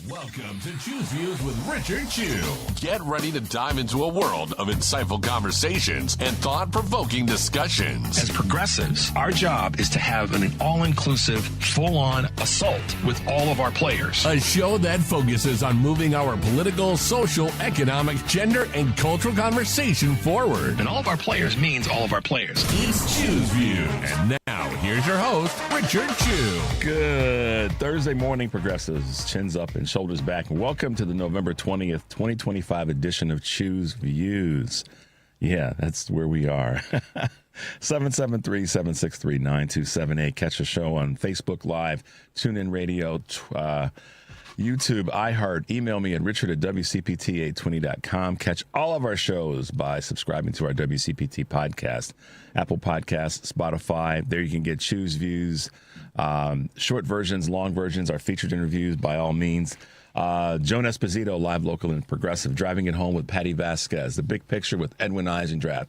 Welcome to Choose Views with Richard Chew. Get ready to dive into a world of insightful conversations and thought-provoking discussions. As progressives, our job is to have an all-inclusive, full-on assault with all of our players. A show that focuses on moving our political, social, economic, gender, and cultural conversation forward. And all of our players means all of our players. It's Choose Views. And now, here's your host, Richard Chew. Good Thursday morning, progressives. Chins up and shoulders back. Welcome to the November 20th, 2025 edition of Choose Views. Yeah, that's where we are. 773-763-9278. Catch the show on Facebook Live, TuneIn Radio, YouTube, iHeart. Email me at richard@wcpt820.com. Catch all of our shows by subscribing to our WCPT podcast, Apple Podcasts, Spotify. There you can get Choose Views, short versions, long versions, our featured interviews by all means. Joan Esposito, live, local, and progressive. Driving It Home with Patty Vasquez. The Big Picture with Edwin Eisendrath.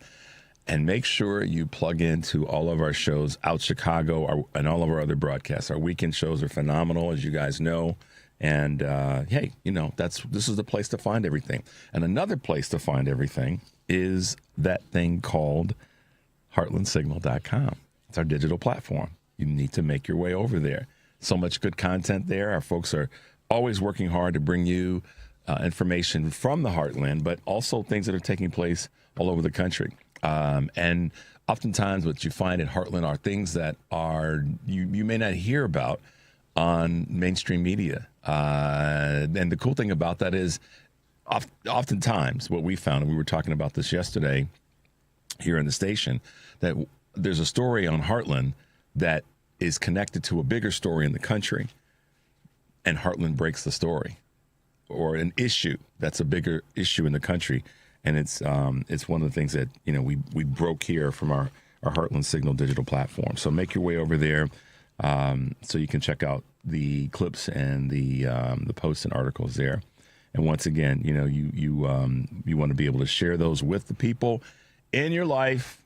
And make sure you plug into all of our shows out Chicago and all of our other broadcasts. Our weekend shows are phenomenal, as you guys know. And, hey, you know, this is the place to find everything. And another place to find everything is that thing called heartlandsignal.com. It's our digital platform. You need to make your way over there. So much good content there. Our folks are always working hard to bring you information from the Heartland, but also things that are taking place all over the country. And oftentimes what you find at Heartland are things that are you may not hear about on mainstream media. And the cool thing about that is oftentimes what we found, and we were talking about this yesterday here in the station, that there's a story on Heartland that is connected to a bigger story in the country, and Heartland breaks the story, or an issue that's a bigger issue in the country. And it's one of the things that, you know, we broke here from our Heartland Signal digital platform. So make your way over there so you can check out the clips and the posts and articles there. And once again, you know, you want to be able to share those with the people in your life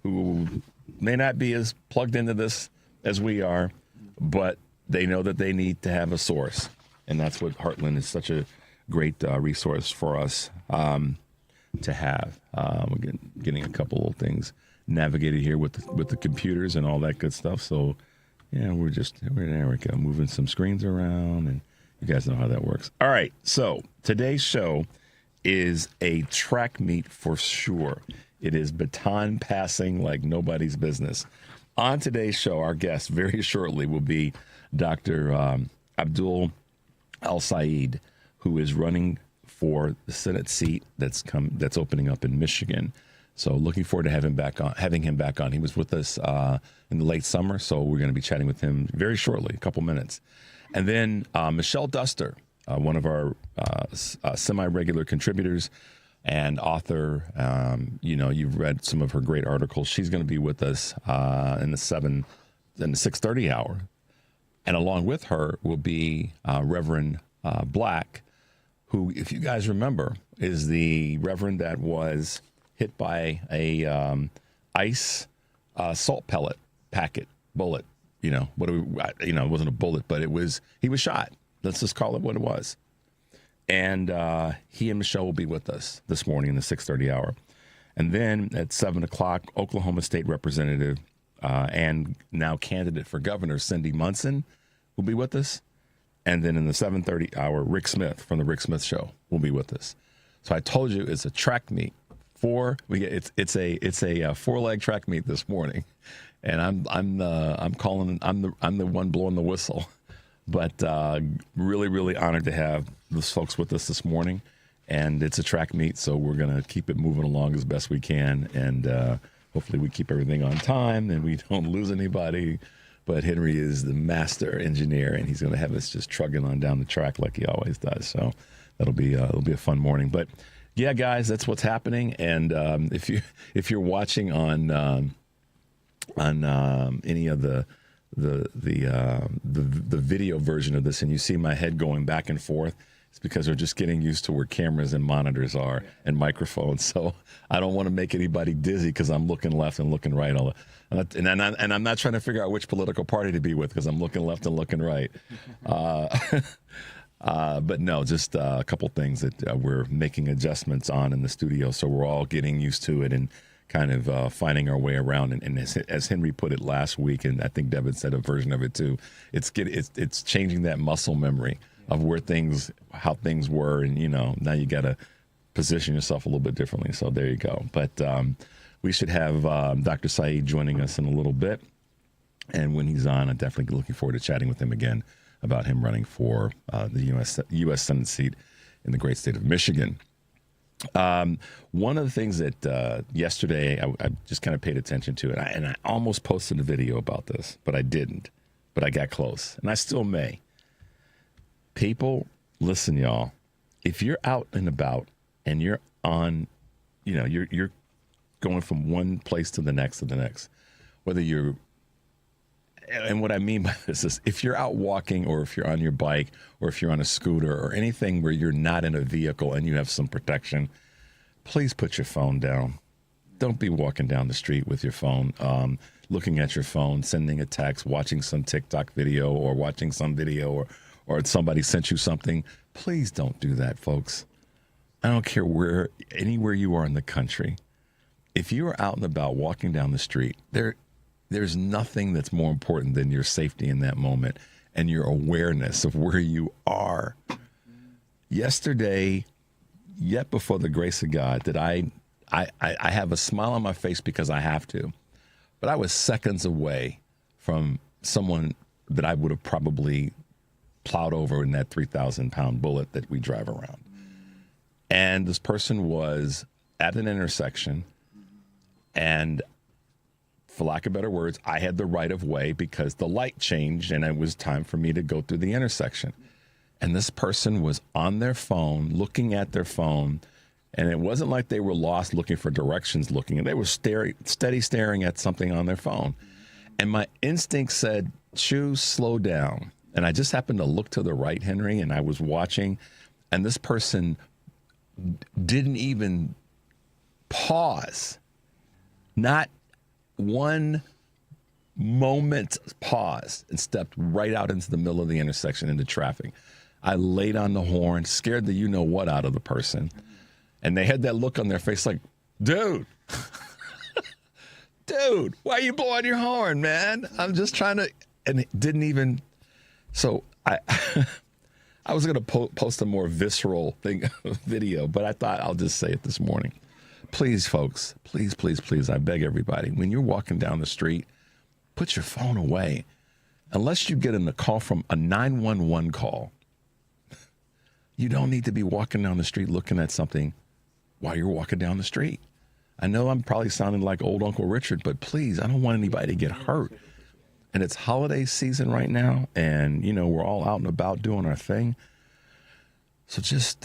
who may not be as plugged into this as we are, but they know that they need to have a source. And that's what Heartland is such a great resource for us to have. We're getting a couple of things navigated here with the computers and all that good stuff. So, yeah, there we go, moving some screens around, and you guys know how that works. All right, so today's show is a track meet for sure. It is baton passing like nobody's business. On today's show, our guest very shortly will be Dr. Abdul Al-Said, who is running for the Senate seat that's opening up in Michigan. So looking forward to having him back on. He was with us in the late summer, so we're going to be chatting with him very shortly, a couple minutes. And then Michelle Duster, one of our semi-regular contributors and author. You know, you've read some of her great articles. She's going to be with us in the 6:30 hour. And along with her will be Reverend Black, who, if you guys remember, is the Reverend that was hit by a ice salt pellet bullet. You know, it wasn't a bullet, but he was shot. Let's just call it what it was. And he and Michelle will be with us this morning in the 6:30 hour. And then at 7 o'clock, Oklahoma State Representative and now candidate for governor, Cyndi Munson, will be with us. And then in the 7:30 hour, Rick Smith from the Rick Smith Show will be with us. So I told you it's a track meet. It's a 4-leg track meet this morning, and I'm the one blowing the whistle. But really, really honored to have those folks with us this morning. And it's a track meet, so we're going to keep it moving along as best we can. And hopefully we keep everything on time and we don't lose anybody. But Henry is the master engineer, and he's going to have us just trugging on down the track like he always does. So it'll be a fun morning. But yeah, guys, that's what's happening. And if you're watching on any of the video version of this, and you see my head going back and forth, it's because we're just getting used to where cameras and monitors are and microphones. So I don't want to make anybody dizzy because I'm looking left and looking right. And I'm not trying to figure out which political party to be with because I'm looking left and looking right. But no, just a couple things that we're making adjustments on in the studio, so we're all getting used to it and kind of finding our way around. And as Henry put it last week, and I think Devin said a version of it too, it's changing that muscle memory of how things were, and now you got to position yourself a little bit differently. So there you go. But we should have Dr. Saeed joining us in a little bit, and when he's on, I'm definitely looking forward to chatting with him again about him running for the U.S. Senate seat in the great state of Michigan. One of the things that yesterday I just kind of paid attention to, and I almost posted a video about this, but I didn't. But I got close, and I still may. People, listen, y'all. If you're out and about and you're on, you're going from one place to the next, whether you're, and what I mean by this is if you're out walking, or if you're on your bike, or if you're on a scooter, or anything where you're not in a vehicle and you have some protection, please put your phone down. Don't be walking down the street with your phone, looking at your phone, sending a text, watching some TikTok video, or watching some video, or somebody sent you something. Please don't do that, folks. I don't care anywhere you are in the country. If you are out and about walking down the street, there's nothing that's more important than your safety in that moment and your awareness of where you are. Yesterday, yet before the grace of God, that I have a smile on my face because I have to, but I was seconds away from someone that I would have probably plowed over in that 3,000-pound bullet that we drive around. And this person was at an intersection, and for lack of better words, I had the right of way because the light changed and it was time for me to go through the intersection. And this person was on their phone, looking at their phone, and it wasn't like they were lost looking for directions and they were steady staring at something on their phone. And my instinct said, choose slow down. And I just happened to look to the right, Henry, and I was watching, and this person didn't even pause. Not one moment pause, and stepped right out into the middle of the intersection into traffic. I laid on the horn, scared the you-know-what out of the person. And they had that look on their face like, dude, why are you blowing your horn, man? I'm just trying to, and it didn't even, so I was going to post a more visceral video, but I thought I'll just say it this morning. Please, folks, please, I beg everybody, when you're walking down the street, put your phone away. Unless you get a call from a 911 call, you don't need to be walking down the street looking at something while you're walking down the street. I know I'm probably sounding like old Uncle Richard, but please, I don't want anybody to get hurt. And it's holiday season right now, and, we're all out and about doing our thing. So just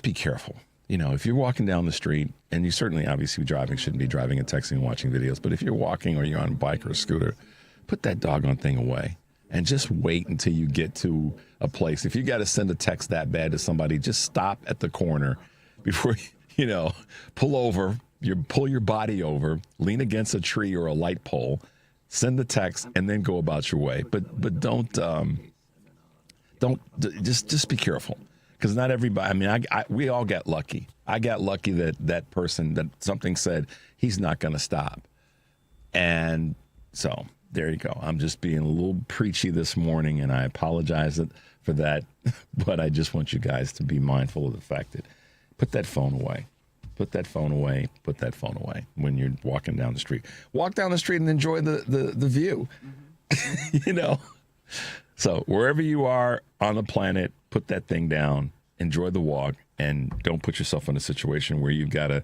be careful. If you're walking down the street, and you certainly, obviously, shouldn't be driving and texting and watching videos, but if you're walking or you're on a bike or a scooter, put that doggone thing away and just wait until you get to a place. If you got to send a text that bad to somebody, just stop at the corner before, pull over, pull your body over, lean against a tree or a light pole, send the text, and then go about your way. But don't just be careful. Because not everybody, we all got lucky. I got lucky that person, that something said, he's not going to stop. And so there you go. I'm just being a little preachy this morning, and I apologize for that. But I just want you guys to be mindful of the fact that put that phone away. Put that phone away. Put that phone away when you're walking down the street. Walk down the street and enjoy the view. Mm-hmm. So wherever you are on the planet, put that thing down, enjoy the walk, and don't put yourself in a situation where you've got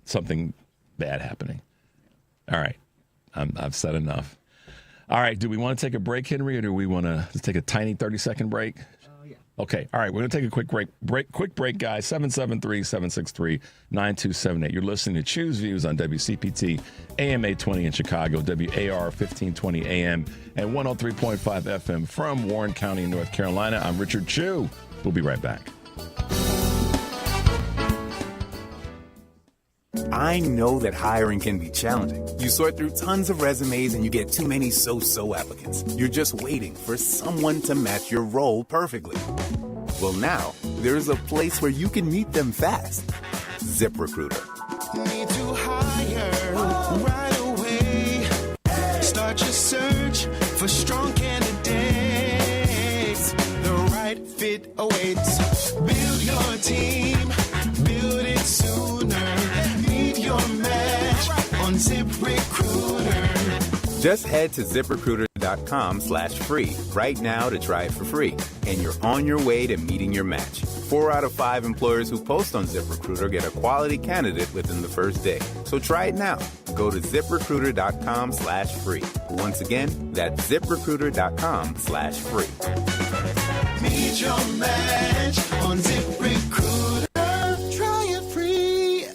something bad happening. All right. I've said enough. All right. Do we want to take a break, Henry, or do we want to take a tiny 30-second break? Yeah. Okay. All right. We're going to take a quick break, guys. 773-763-9278. You're listening to Choose Views on WCPT, AM 820 in Chicago, WAR 1520 AM, and 103.5 FM from Warren County, North Carolina. I'm Richard Chu. We'll be right back. I know that hiring can be challenging. You sort through tons of resumes and you get too many so-so applicants. You're just waiting for someone to match your role perfectly. Well, now, there's a place where you can meet them fast. ZipRecruiter. Need to hire right away. Start your search for strong candidates. The right fit awaits. Build your team. Build it sooner. Meet your match on ZipRecruiter. Just head to ZipRecruiter.com/free right now to try it for free. And you're on your way to meeting your match. 4 out of 5 employers who post on ZipRecruiter get a quality candidate within the first day. So try it now. Go to ZipRecruiter.com/free. Once again, that's ZipRecruiter.com/free. Meet your match on ZipRecruiter. Try it free.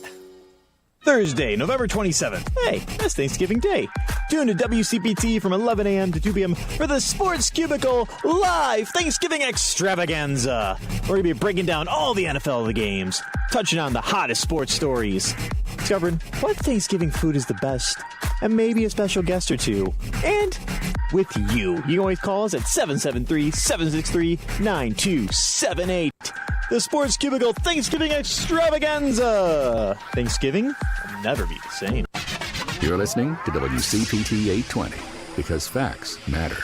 Thursday, November 27th. Hey, that's Thanksgiving Day. Tune to WCPT from 11 a.m. to 2 p.m. for the Sports Cubicle Live Thanksgiving Extravaganza. We're going to be breaking down all the NFL games, touching on the hottest sports stories, discovering what Thanksgiving food is the best, and maybe a special guest or two. And with you. You can always call us at 773-763-9278. The Sports Cubicle Thanksgiving Extravaganza. Thanksgiving will never be the same. You're listening to WCPT 820 because facts matter.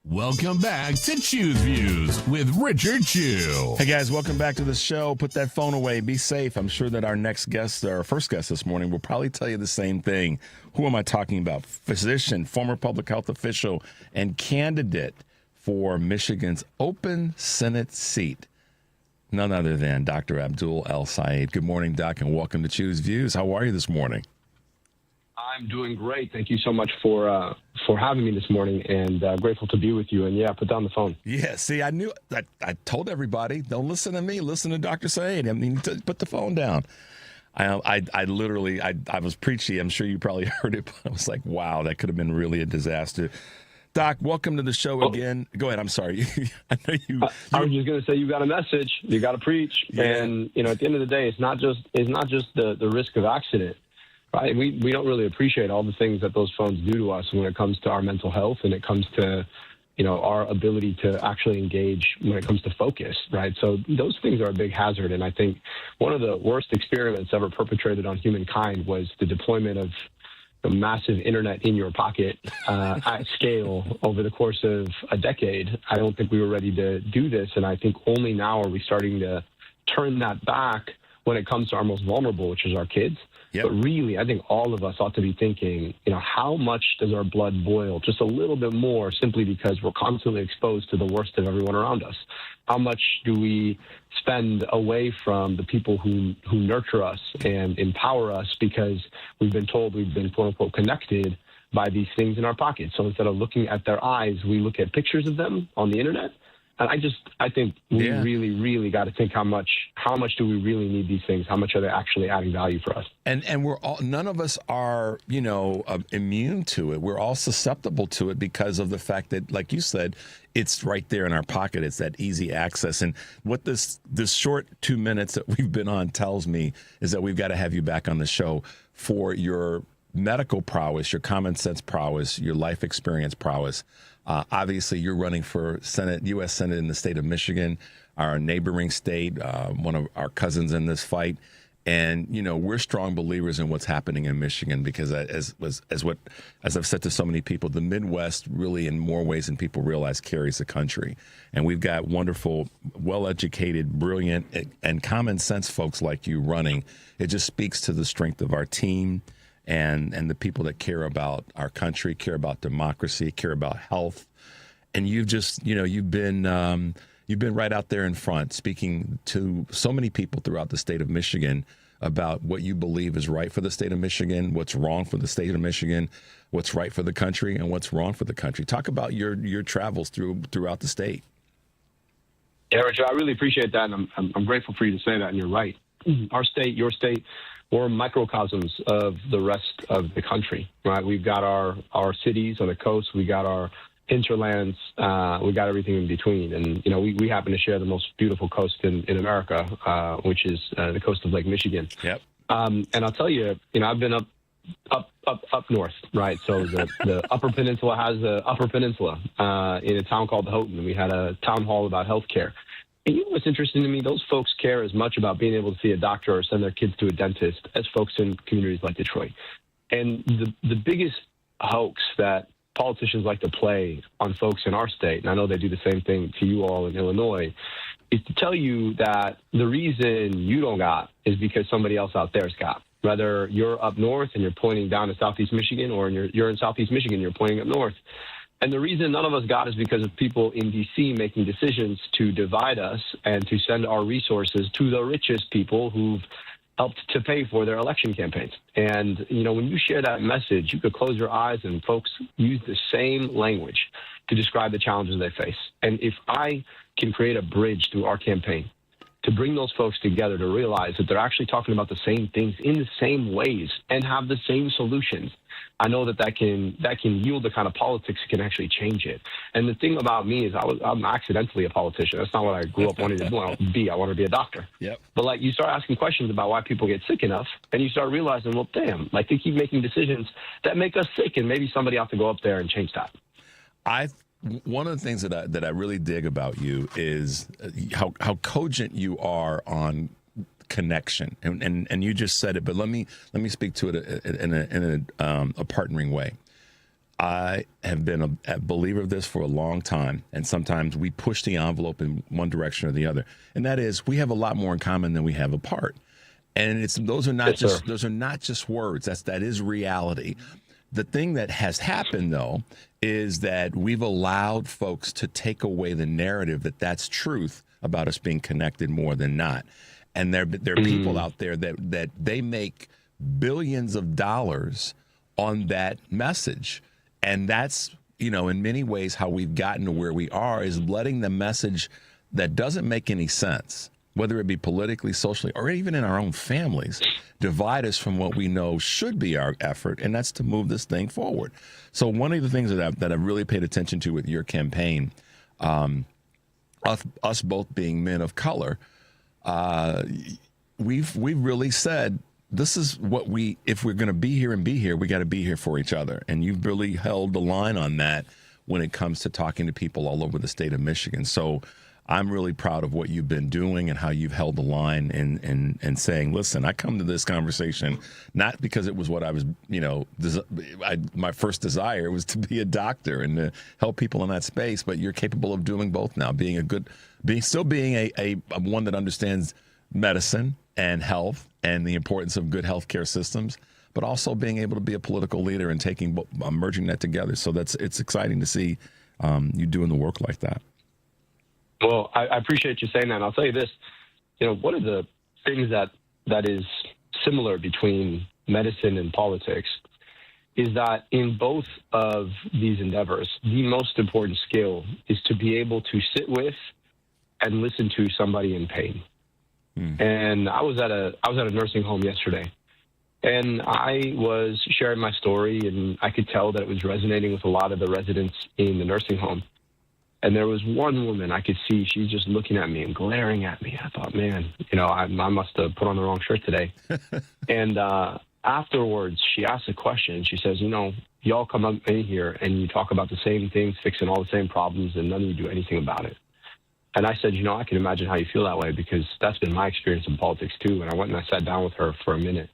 Welcome back to Chew's Views with Richard Chew. Hey guys, welcome back to the show. Put that phone away. Be safe. I'm sure that our next guest, our first guest this morning, will probably tell you the same thing. Who am I talking about? Physician, former public health official, and candidate for Michigan's open Senate seat. None other than Dr. Abdul El-Sayed. Good morning, Doc, and welcome to Chew's Views. How are you this morning? I'm doing great. Thank you so much for having me this morning, and grateful to be with you. And yeah, put down the phone. Yeah, see, I told everybody, don't listen to me, listen to Dr. Sayed. I mean, put the phone down. I literally was preachy. I'm sure you probably heard it, but I was like, wow, that could have been really a disaster. Doc, welcome to the show again. Go ahead. I'm sorry. I know you. I was just going to say you got a message. You got to preach. Yeah. And at the end of the day, it's not just the risk of accident. Right? We don't really appreciate all the things that those phones do to us when it comes to our mental health and it comes to, our ability to actually engage when it comes to focus, right? So those things are a big hazard. And I think one of the worst experiments ever perpetrated on humankind was the deployment of the massive internet in your pocket at scale over the course of a decade. I don't think we were ready to do this. And I think only now are we starting to turn that back when it comes to our most vulnerable, which is our kids. Yep. But really, I think all of us ought to be thinking, how much does our blood boil just a little bit more simply because we're constantly exposed to the worst of everyone around us? How much do we spend away from the people who nurture us and empower us because we've been told we've been, quote unquote, connected by these things in our pockets? So instead of looking at their eyes, we look at pictures of them on the internet. And I think we really, really got to think how much do we really need these things? How much are they actually adding value for us? And we're all, none of us are, immune to it. We're all susceptible to it because of the fact that, like you said, it's right there in our pocket. It's that easy access. And what this short 2 minutes that we've been on tells me is that we've got to have you back on the show for your medical prowess, your common sense prowess, your life experience prowess. Obviously, you're running for U.S. Senate in the state of Michigan, our neighboring state, one of our cousins in this fight. And, we're strong believers in what's happening in Michigan because as I've said to so many people, the Midwest really in more ways than people realize carries the country. And we've got wonderful, well-educated, brilliant, and common sense folks like you running. It just speaks to the strength of our team. And the people that care about our country, care about democracy, care about health. And you've just, you've been right out there in front speaking to so many people throughout the state of Michigan about what you believe is right for the state of Michigan, what's wrong for the state of Michigan, what's right for the country, and what's wrong for the country. Talk about your travels throughout the state. Yeah, Richard, I really appreciate that. And I'm grateful for you to say that. And you're right. Our state, your state, we're microcosms of the rest of the country, right? We've got our cities on the coast. We got our hinterlands. We got everything in between. And, you know, we happen to share the most beautiful coast in America, which is the coast of Lake Michigan. Yep. And I'll tell you, you know, I've been up north, right? So the Upper Peninsula has the Upper Peninsula in a town called Houghton. We had a town hall about healthcare. And you know what's interesting to me? Those folks care as much about being able to see a doctor or send their kids to a dentist as folks in communities like Detroit. And the biggest hoax that politicians like to play on folks in our state, and I know they do the same thing to you all in Illinois, is to tell you that the reason you don't got is because somebody else out there's got. Whether you're up north and you're pointing down to Southeast Michigan, or you're in Southeast Michigan and you're pointing up north. And the reason none of us got is because of people in D.C. making decisions to divide us and to send our resources to the richest people who've helped to pay for their election campaigns. And, you know, when you share that message, you could close your eyes and folks use the same language to describe the challenges they face. And if I can create a bridge through our campaign to bring those folks together to realize that they're actually talking about the same things in the same ways and have the same solutions, I know that can yield the kind of politics that can actually change it. And the thing about me is I'm accidentally a politician. That's not what I grew up wanting to be. I want to be a doctor. Yep. But like, you start asking questions about why people get sick enough, and you start realizing, well, damn, like they keep making decisions that make us sick, and maybe somebody ought to go up there and change that. One of the things that I really dig about you is how cogent you are on connection, and you just said it, but let me speak to it in a partnering way. I have been a believer of this for a long time, and sometimes we push the envelope in one direction or the other, and that is we have a lot more in common than we have apart. And those are not just words. That is reality. The thing that has happened, though, is that we've allowed folks to take away the narrative that that's truth about us being connected more than not. And there are people out there that they make billions of dollars on that message. And that's, you know, in many ways how we've gotten to where we are, is letting the message that doesn't make any sense, whether it be politically, socially, or even in our own families, divide us from what we know should be our effort, and that's to move this thing forward. So one of the things that I've really paid attention to with your campaign, us both being men of color, we've really said, this is what if we're going to be here, we got to be here for each other. And you've really held the line on that when it comes to talking to people all over the state of Michigan. So I'm really proud of what you've been doing and how you've held the line and saying, listen, I come to this conversation not because it was what I was, you know, my first desire was to be a doctor and to help people in that space, but you're capable of doing both now, being a one that understands medicine and health and the importance of good healthcare systems, but also being able to be a political leader and merging that together. So it's exciting to see you doing the work like that. Well, I appreciate you saying that. And I'll tell you this, you know, one of the things that is similar between medicine and politics is that in both of these endeavors, the most important skill is to be able to sit with and listen to somebody in pain. And I was at a nursing home yesterday, and I was sharing my story, and I could tell that it was resonating with a lot of the residents in the nursing home. And there was one woman I could see, she's just looking at me and glaring at me. I thought, man, you know, I must have put on the wrong shirt today. And afterwards, she asked a question. She says, you know, y'all come up in here and you talk about the same things, fixing all the same problems, and none of you do anything about it. And I said, you know, I can imagine how you feel that way, because that's been my experience in politics too. And I went and I sat down with her for a minute.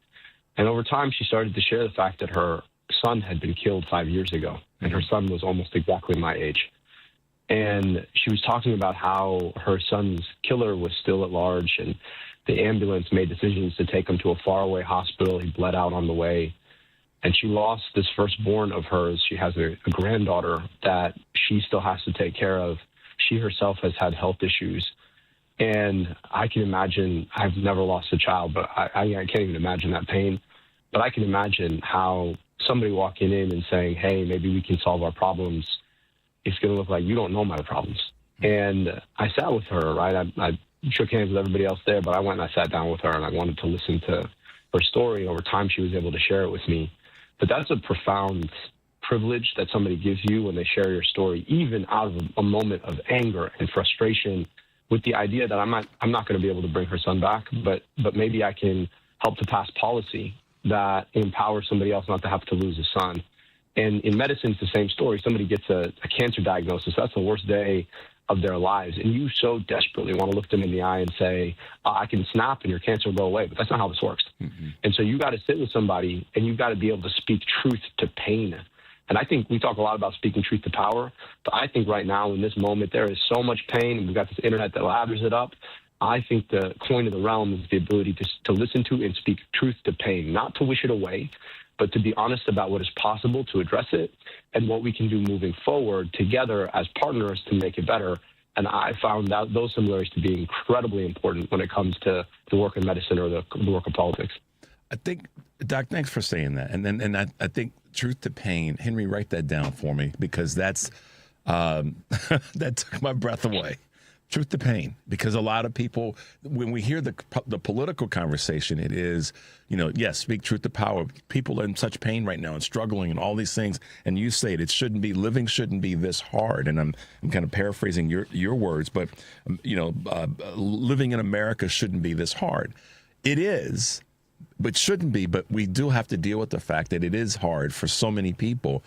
And over time, she started to share the fact that her son had been killed 5 years ago, and her son was almost exactly my age. And she was talking about how her son's killer was still at large, and the ambulance made decisions to take him to a faraway hospital. He bled out on the way. And she lost this firstborn of hers. She has a granddaughter that she still has to take care of. She herself has had health issues. And I can imagine, I've never lost a child, but I can't even imagine that pain. But I can imagine how somebody walking in and saying, hey, maybe we can solve our problems, it's going to look like you don't know my problems. And I sat with her, right? I shook hands with everybody else there, but I went and I sat down with her, and I wanted to listen to her story. And over time, she was able to share it with me. But that's a profound privilege that somebody gives you when they share your story, even out of a moment of anger and frustration, with the idea that I'm not going to be able to bring her son back, but maybe I can help to pass policy that empowers somebody else not to have to lose a son. And in medicine, it's the same story. Somebody gets a cancer diagnosis. That's the worst day of their lives. And you so desperately want to look them in the eye and say, I can snap and your cancer will go away. But that's not how this works. Mm-hmm. And so you got to sit with somebody and you've got to be able to speak truth to pain. And I think we talk a lot about speaking truth to power, but I think right now in this moment, there is so much pain, and we've got this internet that lathers it up. I think the coin of the realm is the ability to listen to and speak truth to pain, not to wish it away, but to be honest about what is possible to address it and what we can do moving forward together as partners to make it better. And I found those similarities to be incredibly important when it comes to the work in medicine or the work of politics. I think, Doc, thanks for saying that. And I think truth to pain, Henry, write that down for me, because that's that took my breath away. Truth to pain, because a lot of people, when we hear the political conversation, it is, yes, speak truth to power. People are in such pain right now and struggling and all these things. And you say it living shouldn't be this hard. And I'm kind of paraphrasing your words, but living in America shouldn't be this hard. It is. But shouldn't be, but we do have to deal with the fact that it is hard for so many people,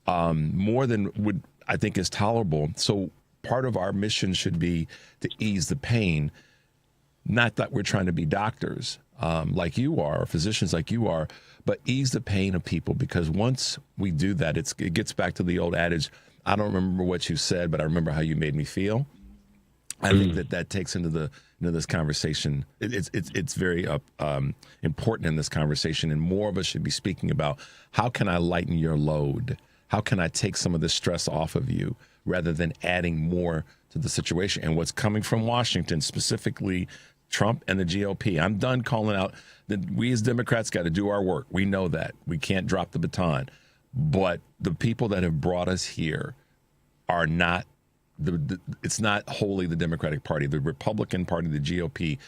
more than would I think is tolerable. So part of our mission should be to ease the pain, not that we're trying to be doctors like you are, or physicians like you are, but ease the pain of people, because once we do that, it gets back to the old adage, I don't remember what you said, but I remember how you made me feel. I think that takes into this conversation. It's very important in this conversation, and more of us should be speaking about how can I lighten your load? How can I take some of the stress off of you, rather than adding more to the situation? And what's coming from Washington, specifically Trump and the GOP. I'm done calling out that we as Democrats got to do our work. We know that. We can't drop the baton. But the people that have brought us here are not. It's not wholly the Democratic Party. The Republican Party, the GOP,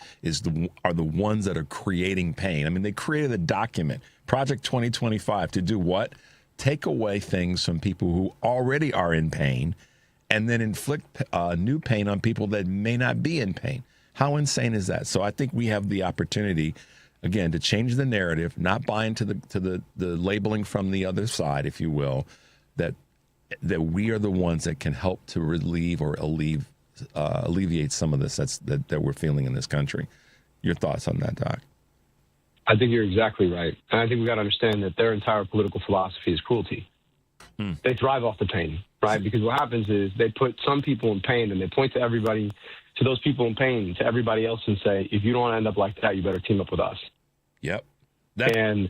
are the ones that are creating pain. I mean, they created a document, Project 2025, to do what? Take away things from people who already are in pain, and then inflict new pain on people that may not be in pain. How insane is that? So I think we have the opportunity, again, to change the narrative, not buy into the labeling from the other side, if you will, that we are the ones that can help to relieve or alleviate some of this that we're feeling in this country. Your thoughts on that, Doc? I think you're exactly right. And I think we got to understand that their entire political philosophy is cruelty. They thrive off the pain, right? Because what happens is they put some people in pain, and they point to those people in pain, to everybody else, and say, if you don't want to end up like that, you better team up with us. Yep. And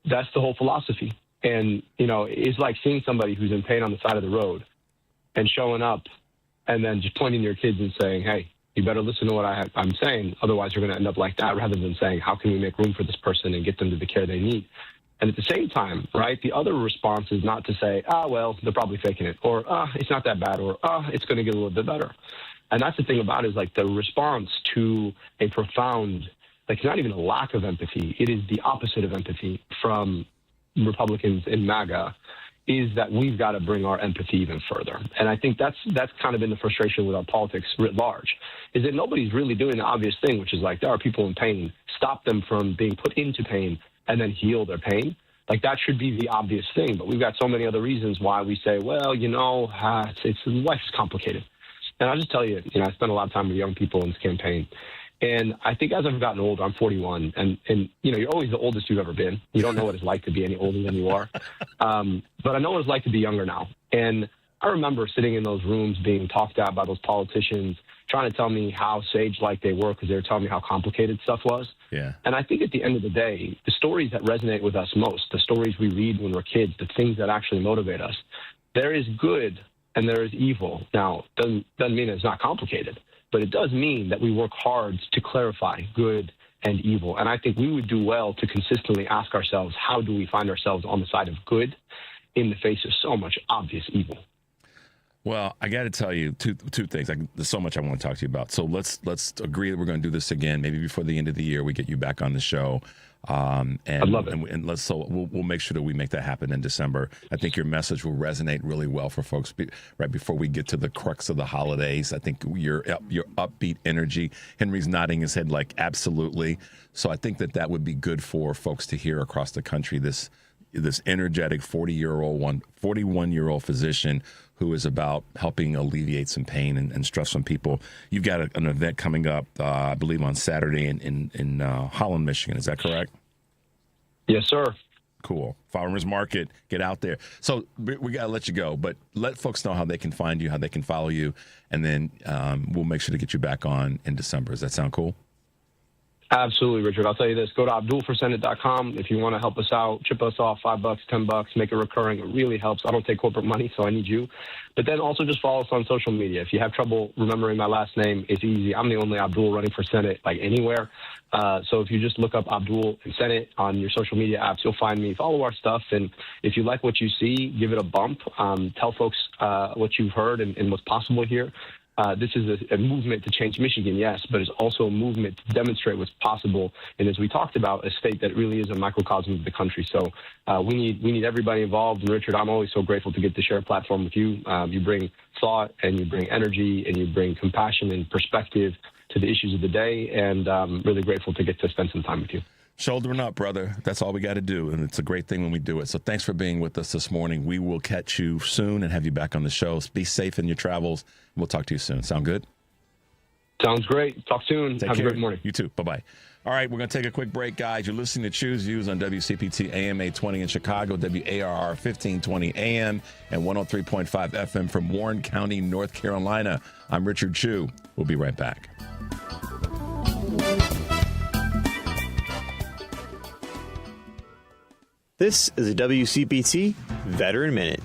that's the whole philosophy. And, it's like seeing somebody who's in pain on the side of the road and showing up and then just pointing to your kids and saying, hey, you better listen to what I'm saying. Otherwise, you're going to end up like that, rather than saying, how can we make room for this person and get them to the care they need? And at the same time, right, the other response is not to say, well, they're probably faking it, or it's not that bad, or it's going to get a little bit better. And that's the thing about it, is like the response to a profound, it's not even a lack of empathy. It is the opposite of empathy from Republicans in MAGA, is that we've got to bring our empathy even further. And I think that's kind of been the frustration with our politics writ large, is that nobody's really doing the obvious thing, which is like, there are people in pain, stop them from being put into pain and then heal their pain. Like, that should be the obvious thing. But we've got so many other reasons why we say, well, life's complicated. And I'll just tell you, I spent a lot of time with young people in this campaign. And I think as I've gotten older, I'm 41, and you're always the oldest you've ever been. You don't know what it's like to be any older than you are. But I know what it's like to be younger now. And I remember sitting in those rooms being talked at by those politicians, trying to tell me how sage-like they were, because they were telling me how complicated stuff was. Yeah. And I think at the end of the day, the stories that resonate with us most, the stories we read when we're kids, the things that actually motivate us, there is good and there is evil. Now, doesn't mean it's not complicated. But it does mean that we work hard to clarify good and evil. And I think we would do well to consistently ask ourselves, how do we find ourselves on the side of good in the face of so much obvious evil? Well, I got to tell you two things. There's so much I want to talk to you about. So let's agree that we're going to do this again. Maybe before the end of the year, we get you back on the show. And I'd love it. And we'll make sure that we make that happen in December. I think your message will resonate really well for folks right before we get to the crux of the holidays. I think your upbeat energy. Henry's nodding his head like absolutely. So I think that would be good for folks to hear across the country. This energetic 41-year-old physician who is about helping alleviate some pain and stress from people. You've got an event coming up, I believe, on Saturday in Holland, Michigan. Is that correct? Yes, sir. Cool. Farmers Market. Get out there. So we got to let you go, but let folks know how they can find you, how they can follow you, and then we'll make sure to get you back on in December. Does that sound cool? Absolutely, Richard. I'll tell you this. Go to abdulforsenate.com if you want to help us out. Chip us off $5, $10, make it recurring. It really helps. I don't take corporate money, so I need you. But then also just follow us on social media. If you have trouble remembering my last name, it's easy. I'm the only Abdul running for Senate, like anywhere. So if you just look up Abdul and Senate on your social media apps, you'll find me. Follow our stuff. And if you like what you see, give it a bump. Tell folks what you've heard and what's possible here. This is a movement to change Michigan, yes, but it's also a movement to demonstrate what's possible. And as we talked about, a state that really is a microcosm of the country. So we need everybody involved. And Richard, I'm always so grateful to get to share a platform with you. You bring thought and you bring energy and you bring compassion and perspective to the issues of the day. And I'm really grateful to get to spend some time with you. Shouldering up, brother. That's all we got to do, and it's a great thing when we do it. So thanks for being with us this morning. We will catch you soon and have you back on the show. Be safe in your travels. We'll talk to you soon. Sound good? Sounds great. Talk soon. Take Have care. a great morning. You too. Bye-bye. All right, we're going to take a quick break, guys. You're listening to Choose Views on WCPT AM 820 in Chicago, WARR 1520 AM, and 103.5 FM from Warren County, North Carolina. I'm Richard Chu. We'll be right back. This is a WCPT Veteran Minute.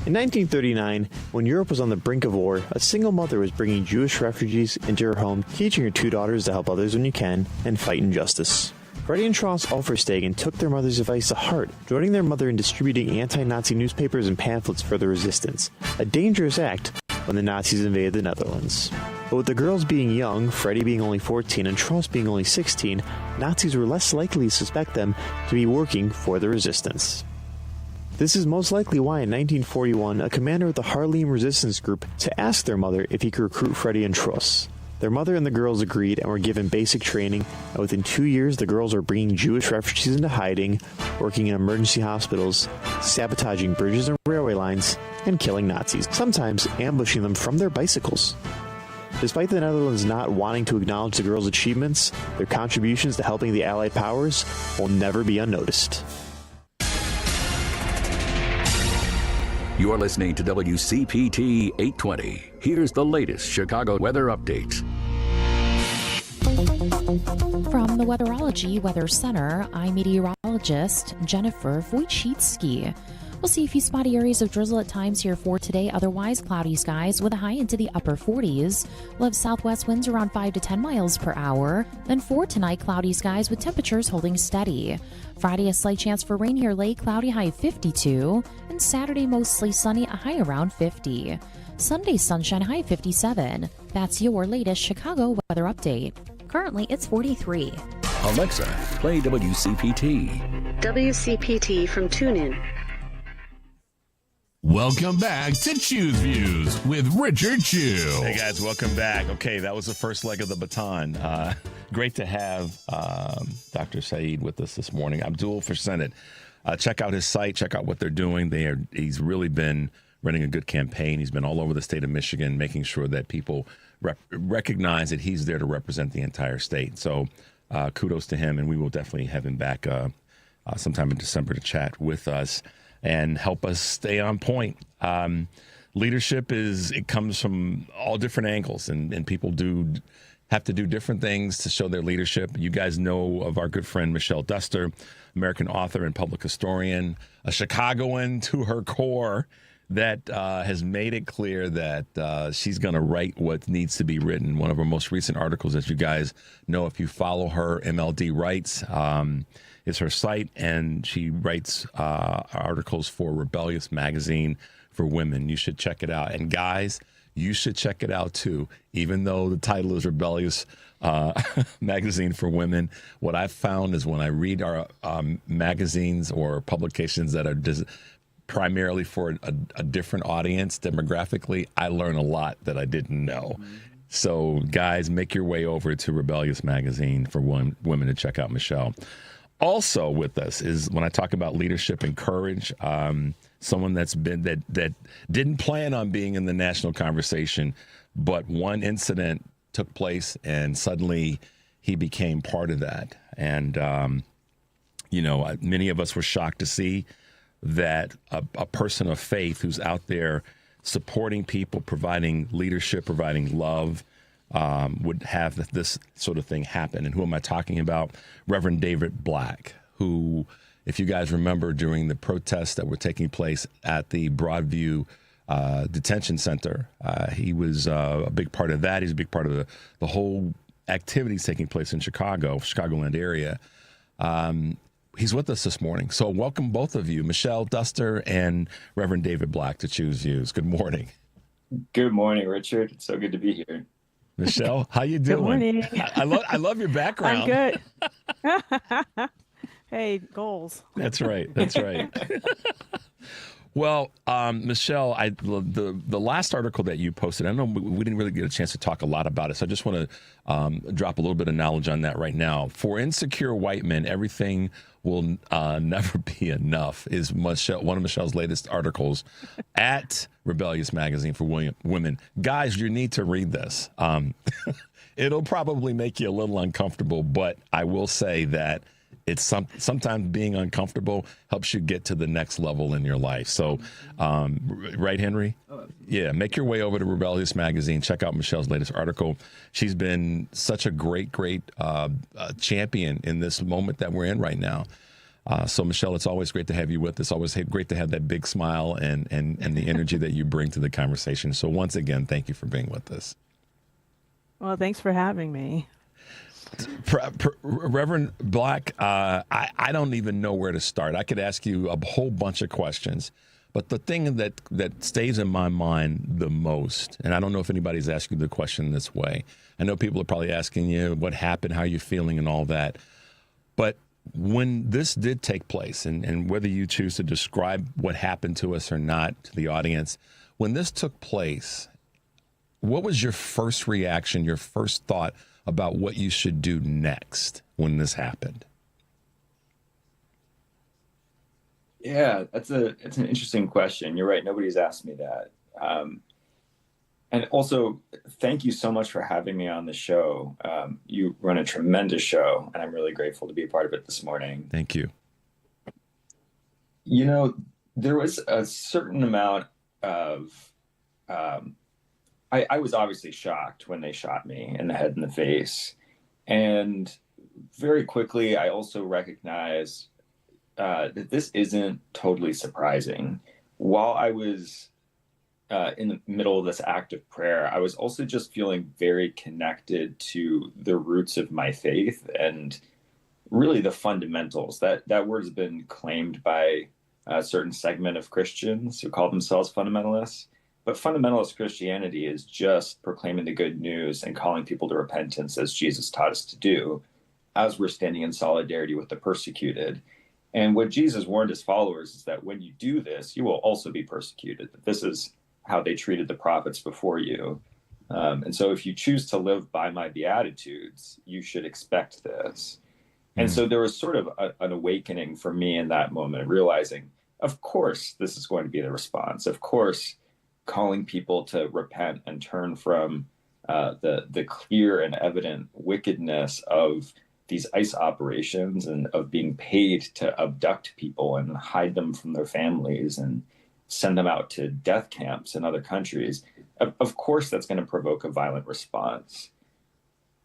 In 1939, when Europe was on the brink of war, a single mother was bringing Jewish refugees into her home, teaching her two daughters to help others when you can and fight injustice. Freddie and Tross Ulferstegen took their mother's advice to heart, joining their mother in distributing anti-Nazi newspapers and pamphlets for the resistance, a dangerous act when the Nazis invaded the Netherlands. But with the girls being young, Freddie being only 14 and Tross being only 16, Nazis were less likely to suspect them to be working for the resistance. This is most likely why in 1941, a commander of the Haarlem resistance group to ask their mother if he could recruit Freddie and Tross. Their mother and the girls agreed and were given basic training, and within 2 years the girls were bringing Jewish refugees into hiding, working in emergency hospitals, sabotaging bridges and railway lines, and killing Nazis, sometimes ambushing them from their bicycles. Despite the Netherlands not wanting to acknowledge the girls' achievements, their contributions to helping the Allied powers will never be unnoticed. You're listening to WCPT 820. Here's the latest Chicago weather update. From the Weatherology Weather Center, I'm meteorologist Jennifer Wojcicki. We'll see a few spotty areas of drizzle at times here for today. Otherwise, cloudy skies with a high into the upper 40s. We'll have southwest winds around 5 to 10 miles per hour. Then for tonight, cloudy skies with temperatures holding steady. Friday, a slight chance for rain here late, cloudy high 52. And Saturday, mostly sunny, a high around 50. Sunday, sunshine high 57. That's your latest Chicago weather update. Currently, it's 43. Alexa, play WCPT. WCPT from TuneIn. Welcome back to Choose Views with Richard Chu. Hey, guys, welcome back. Okay, that was the first leg of the baton. Great to have Dr. Saeed with us this morning. Abdul for Senate. Check out his site. Check out what they're doing. He's really been running a good campaign. He's been all over the state of Michigan, making sure that people recognize that he's there to represent the entire state. So kudos to him, and we will definitely have him back sometime in December to chat with us and help us stay on point. Leadership it comes from all different angles, and people have to do different things to show their leadership. You guys know of our good friend Michelle Duster, American author and public historian, a Chicagoan to her core, that has made it clear that she's going to write what needs to be written. One of her most recent articles, as you guys know, if you follow her, MLD Writes, is her site, and she writes articles for Rebellious Magazine for women. You should check it out. And guys, you should check it out too. Even though the title is Rebellious Magazine for Women, what I've found is when I read our magazines or publications that are primarily for a different audience demographically, I learn a lot that I didn't know. So guys, make your way over to Rebellious Magazine for women to check out Michelle. Also with us is, when I talk about leadership and courage, someone that's been that didn't plan on being in the national conversation, but one incident took place and suddenly he became part of that. And many of us were shocked to see that a person of faith who's out there supporting people, providing leadership, providing love, would have this sort of thing happen. And who am I talking about? Reverend David Black, who, if you guys remember, during the protests that were taking place at the Broadview detention center, he was a big part of that. He's a big part of the whole activities taking place in Chicagoland area. He's with us this morning. So welcome both of you, Michelle Duster and Reverend David Black, to Choose Views. Good morning. Good morning, Richard. It's so good to be here. Michelle, how you doing? Good morning. I love your background. I'm good. Hey, goals. That's right. That's right. Well, Michelle, the last article that you posted, I know we didn't really get a chance to talk a lot about it, so I just want to drop a little bit of knowledge on that right now. For insecure white men, everything will never be enough is one of Michelle's latest articles at Rebellious Magazine for Women. Guys, you need to read this. It'll probably make you a little uncomfortable, but I will say that it's sometimes being uncomfortable helps you get to the next level in your life. So, right, Henry? Yeah, make your way over to Rebellious Magazine. Check out Michelle's latest article. She's been such a great champion in this moment that we're in right now. So, Michelle, it's always great to have you with us. Always great to have that big smile and the energy that you bring to the conversation. So, once again, thank you for being with us. Well, thanks for having me. Reverend Black, I don't even know where to start. I could ask you a whole bunch of questions, but the thing that stays in my mind the most, and I don't know if anybody's asking the question this way. I know people are probably asking you what happened, how you're feeling, and all that. But when this did take place, and whether you choose to describe what happened to us or not to the audience, when this took place, what was your first reaction, your first thought about what you should do next when this happened? Yeah, it's an interesting question. You're right. Nobody's asked me that. And also, thank you so much for having me on the show. You run a tremendous show, and I'm really grateful to be a part of it this morning. Thank you. You know, there was a certain amount of I was obviously shocked when they shot me in the head and the face. And very quickly, I also recognized that this isn't totally surprising. While I was in the middle of this act of prayer, I was also just feeling very connected to the roots of my faith and really the fundamentals. That word has been claimed by a certain segment of Christians who call themselves fundamentalists. But fundamentalist Christianity is just proclaiming the good news and calling people to repentance, as Jesus taught us to do, as we're standing in solidarity with the persecuted. And what Jesus warned his followers is that when you do this, you will also be persecuted. That this is how they treated the prophets before you. And so if you choose to live by my beatitudes, you should expect this. And so there was sort of an awakening for me in that moment, realizing, of course, this is going to be the response. Of course, calling people to repent and turn from the clear and evident wickedness of these ICE operations and of being paid to abduct people and hide them from their families and send them out to death camps in other countries. Of course, that's going to provoke a violent response.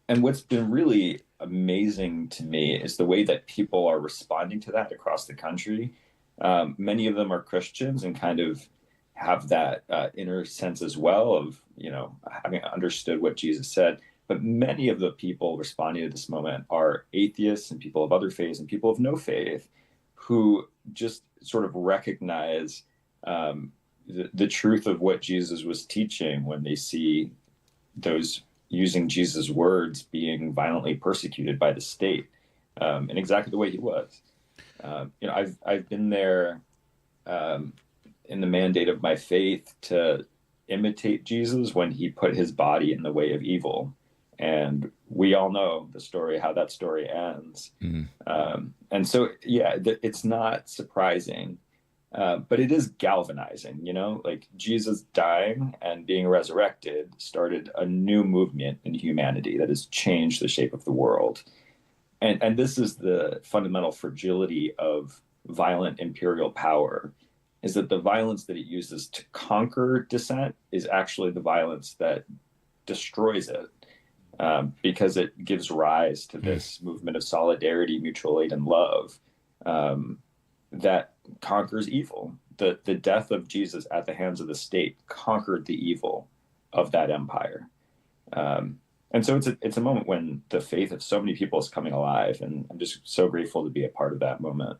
And what's been really amazing to me is the way that people are responding to that across the country. Many of them are Christians and kind of have that inner sense as well of, having understood what Jesus said. But many of the people responding to this moment are atheists and people of other faiths and people of no faith who just sort of recognize the truth of what Jesus was teaching when they see those using Jesus' words being violently persecuted by the state, in exactly the way he was. I've been there in the mandate of my faith to imitate Jesus when he put his body in the way of evil. And we all know the story, how that story ends. And so, it's not surprising, but it is galvanizing, like Jesus dying and being resurrected started a new movement in humanity that has changed the shape of the world. And this is the fundamental fragility of violent imperial power, is that the violence that it uses to conquer dissent is actually the violence that destroys it. Because it gives rise to this movement of solidarity, mutual aid, and love that conquers evil. The death of Jesus at the hands of the state conquered the evil of that empire. And so it's a moment when the faith of so many people is coming alive, and I'm just so grateful to be a part of that moment.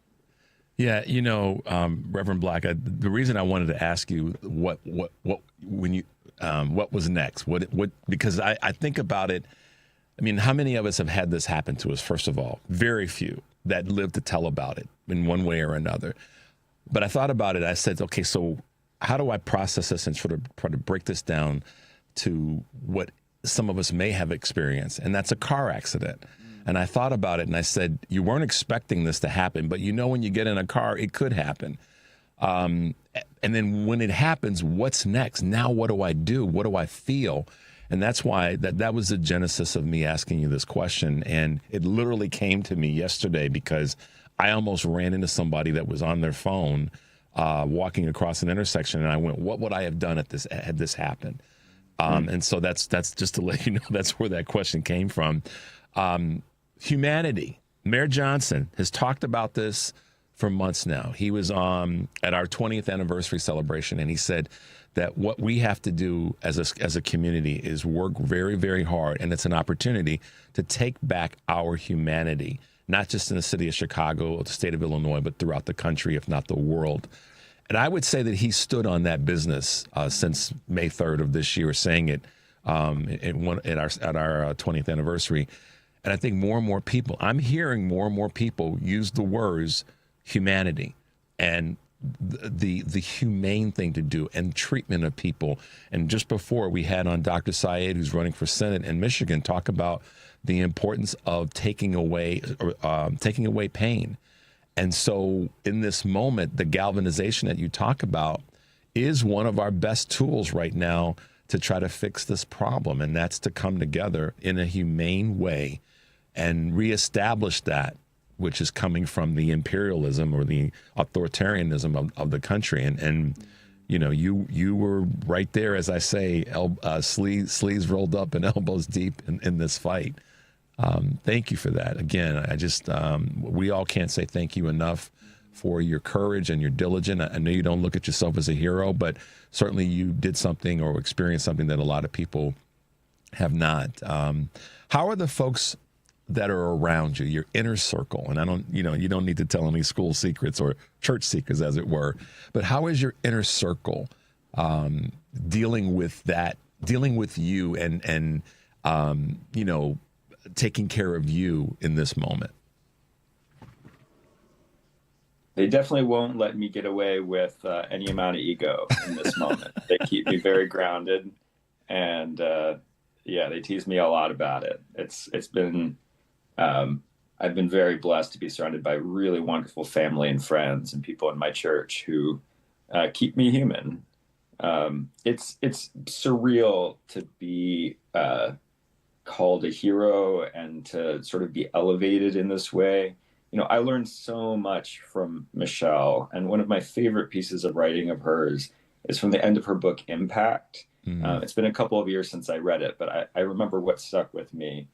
Yeah, Reverend Black, the reason I wanted to ask you what was next, because I think about it. I mean, how many of us have had this happen to us? First of all, very few that live to tell about it in one way or another. But I thought about it. I said, okay, so how do I process this and sort of try to break this down to what some of us may have experienced? And that's a car accident. And I thought about it and I said, you weren't expecting this to happen, but when you get in a car, it could happen. And then when it happens, what's next? Now, what do I do? What do I feel? And that's why that was the genesis of me asking you this question. And it literally came to me yesterday because I almost ran into somebody that was on their phone walking across an intersection. And I went, what would I have done had this happened? And so that's just to let you know, that's where that question came from. Humanity. Mayor Johnson has talked about this for months now. He was at our 20th anniversary celebration, and he said that what we have to do as a community is work very, very hard, and it's an opportunity to take back our humanity, not just in the city of Chicago or the state of Illinois, but throughout the country, if not the world. And I would say that he stood on that business since May 3rd of this year, saying it at our 20th anniversary. And I think more and more people, I'm hearing more and more people use the words humanity and the humane thing to do and treatment of people. And just before, we had on Dr. Syed, who's running for Senate in Michigan, talk about the importance of taking away pain. And so in this moment, the galvanization that you talk about is one of our best tools right now to try to fix this problem. And that's to come together in a humane way and reestablish that which is coming from the imperialism or the authoritarianism of the country. And you were right there, as I say, sleeves rolled up and elbows deep in this fight. Thank you for that. Again, I just, we all can't say thank you enough for your courage and your diligence. I know you don't look at yourself as a hero, but certainly you did something or experienced something that a lot of people have not. How are the folks that are around you, your inner circle? And I don't, you don't need to tell any school secrets or church secrets, as it were, but how is your inner circle dealing with you and taking care of you in this moment? They definitely won't let me get away with any amount of ego in this moment. They keep me very grounded, and they tease me a lot about it. It's been I've been very blessed to be surrounded by really wonderful family and friends and people in my church who keep me human. It's surreal to be called a hero and to sort of be elevated in this way. I learned so much from Michelle, and one of my favorite pieces of writing of hers is from the end of her book, Impact. Mm-hmm. It's been a couple of years since I read it, but I remember what stuck with me,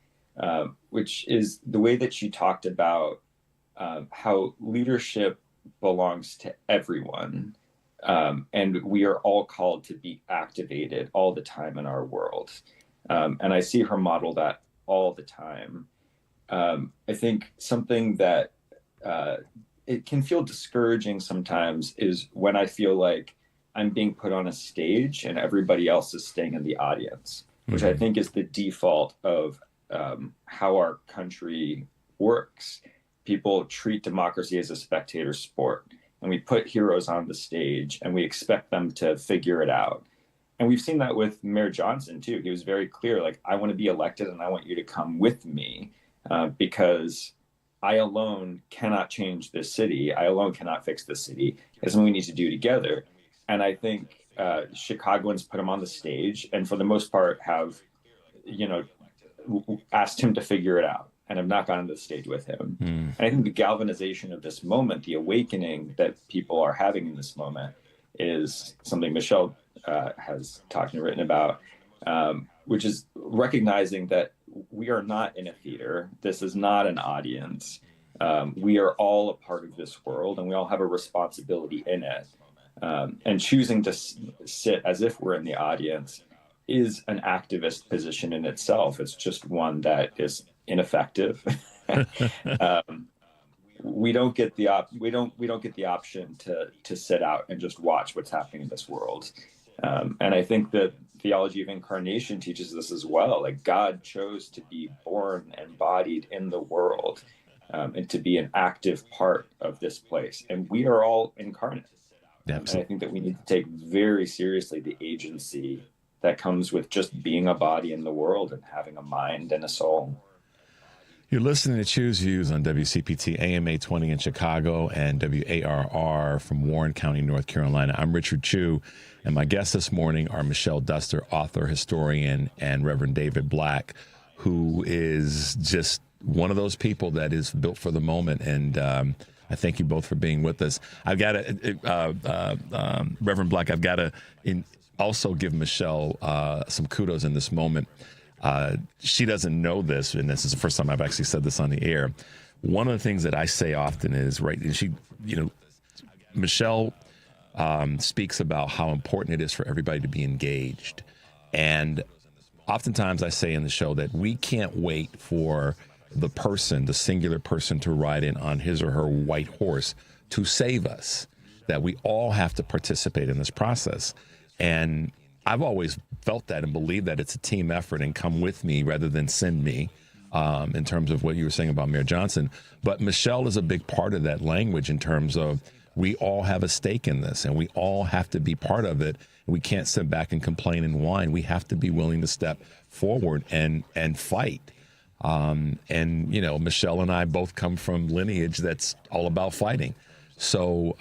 which is the way that she talked about how leadership belongs to everyone, And we are all called to be activated all the time in our world. And I see her model that all the time. I think something that it can feel discouraging sometimes is when I feel like I'm being put on a stage and everybody else is staying in the audience, which I think is the default of how our country works. People treat democracy as a spectator sport, and we put heroes on the stage and we expect them to figure it out. And we've seen that with Mayor Johnson too. He was very clear, like, I want to be elected and I want you to come with me because I alone cannot change this city. I alone cannot fix this city. It's something we need to do together. And I think Chicagoans put him on the stage and for the most part have, asked him to figure it out and have not gone to the stage with him. And I think the galvanization of this moment, the awakening that people are having in this moment is something Michelle has talked and written about, which is recognizing that we are not in a theater. This is not an audience. We are all a part of this world and we all have a responsibility in it. And choosing to sit as if we're in the audience is an activist position in itself. It's just one that is ineffective. We don't get the option to sit out and just watch what's happening in this world. And I think that theology of incarnation teaches this as well. Like, God chose to be born and embodied in the world, and to be an active part of this place. And we are all incarnate. And I think that we need to take very seriously the agency that comes with just being a body in the world and having a mind and a soul. You're listening to Choose Views on WCPT AM 820 in Chicago and WARR from Warren County, North Carolina. I'm Richard Chu, and my guests this morning are Michelle Duster, author, historian, and Reverend David Black, who is just one of those people that is built for the moment. And I thank you both for being with us. I've got to, Reverend Black, I've got to also give Michelle some kudos in this moment. She doesn't know this, and this is the first time I've actually said this on the air. One of the things that I say often is, right, and she, Michelle speaks about how important it is for everybody to be engaged. And oftentimes I say in the show that we can't wait for the person, the singular person, to ride in on his or her white horse to save us, that we all have to participate in this process. And I've always felt that and believed that it's a team effort and come with me rather than send me, in terms of what you were saying about Mayor Johnson. But Michelle is a big part of that language in terms of we all have a stake in this and we all have to be part of it. We can't sit back and complain and whine. We have to be willing to step forward and fight. And, Michelle and I both come from lineage that's all about fighting. So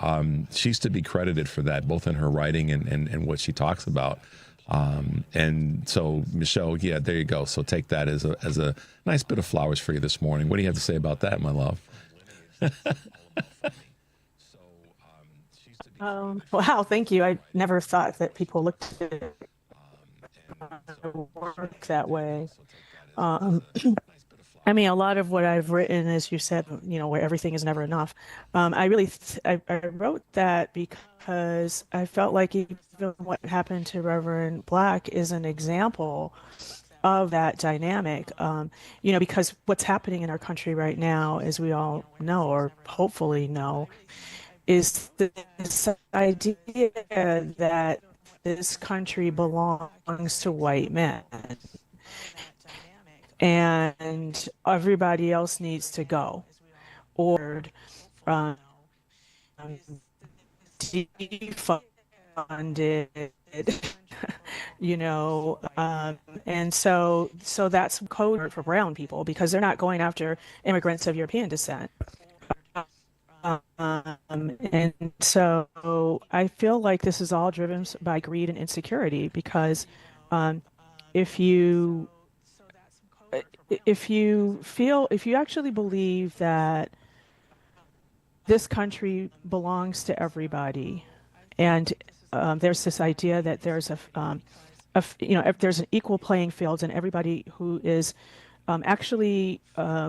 she's to be credited for that, both in her writing and what she talks about. And so, Michelle, yeah, there you go. So take that as a nice bit of flowers for you this morning. What do you have to say about that, my love? Wow, thank you. I never thought that people looked at work that way. I mean, a lot of what I've written, as you said, where everything is never enough. I wrote that because I felt like even what happened to Reverend Black is an example of that dynamic. Because what's happening in our country right now, as we all know, or hopefully know, is this idea that this country belongs to white men. And everybody else needs to go, or defunded, and so that's code for brown people because they're not going after immigrants of European descent. And so I feel like this is all driven by greed and insecurity because if you actually believe that this country belongs to everybody, and there's this idea that there's if there's an equal playing field and everybody who is actually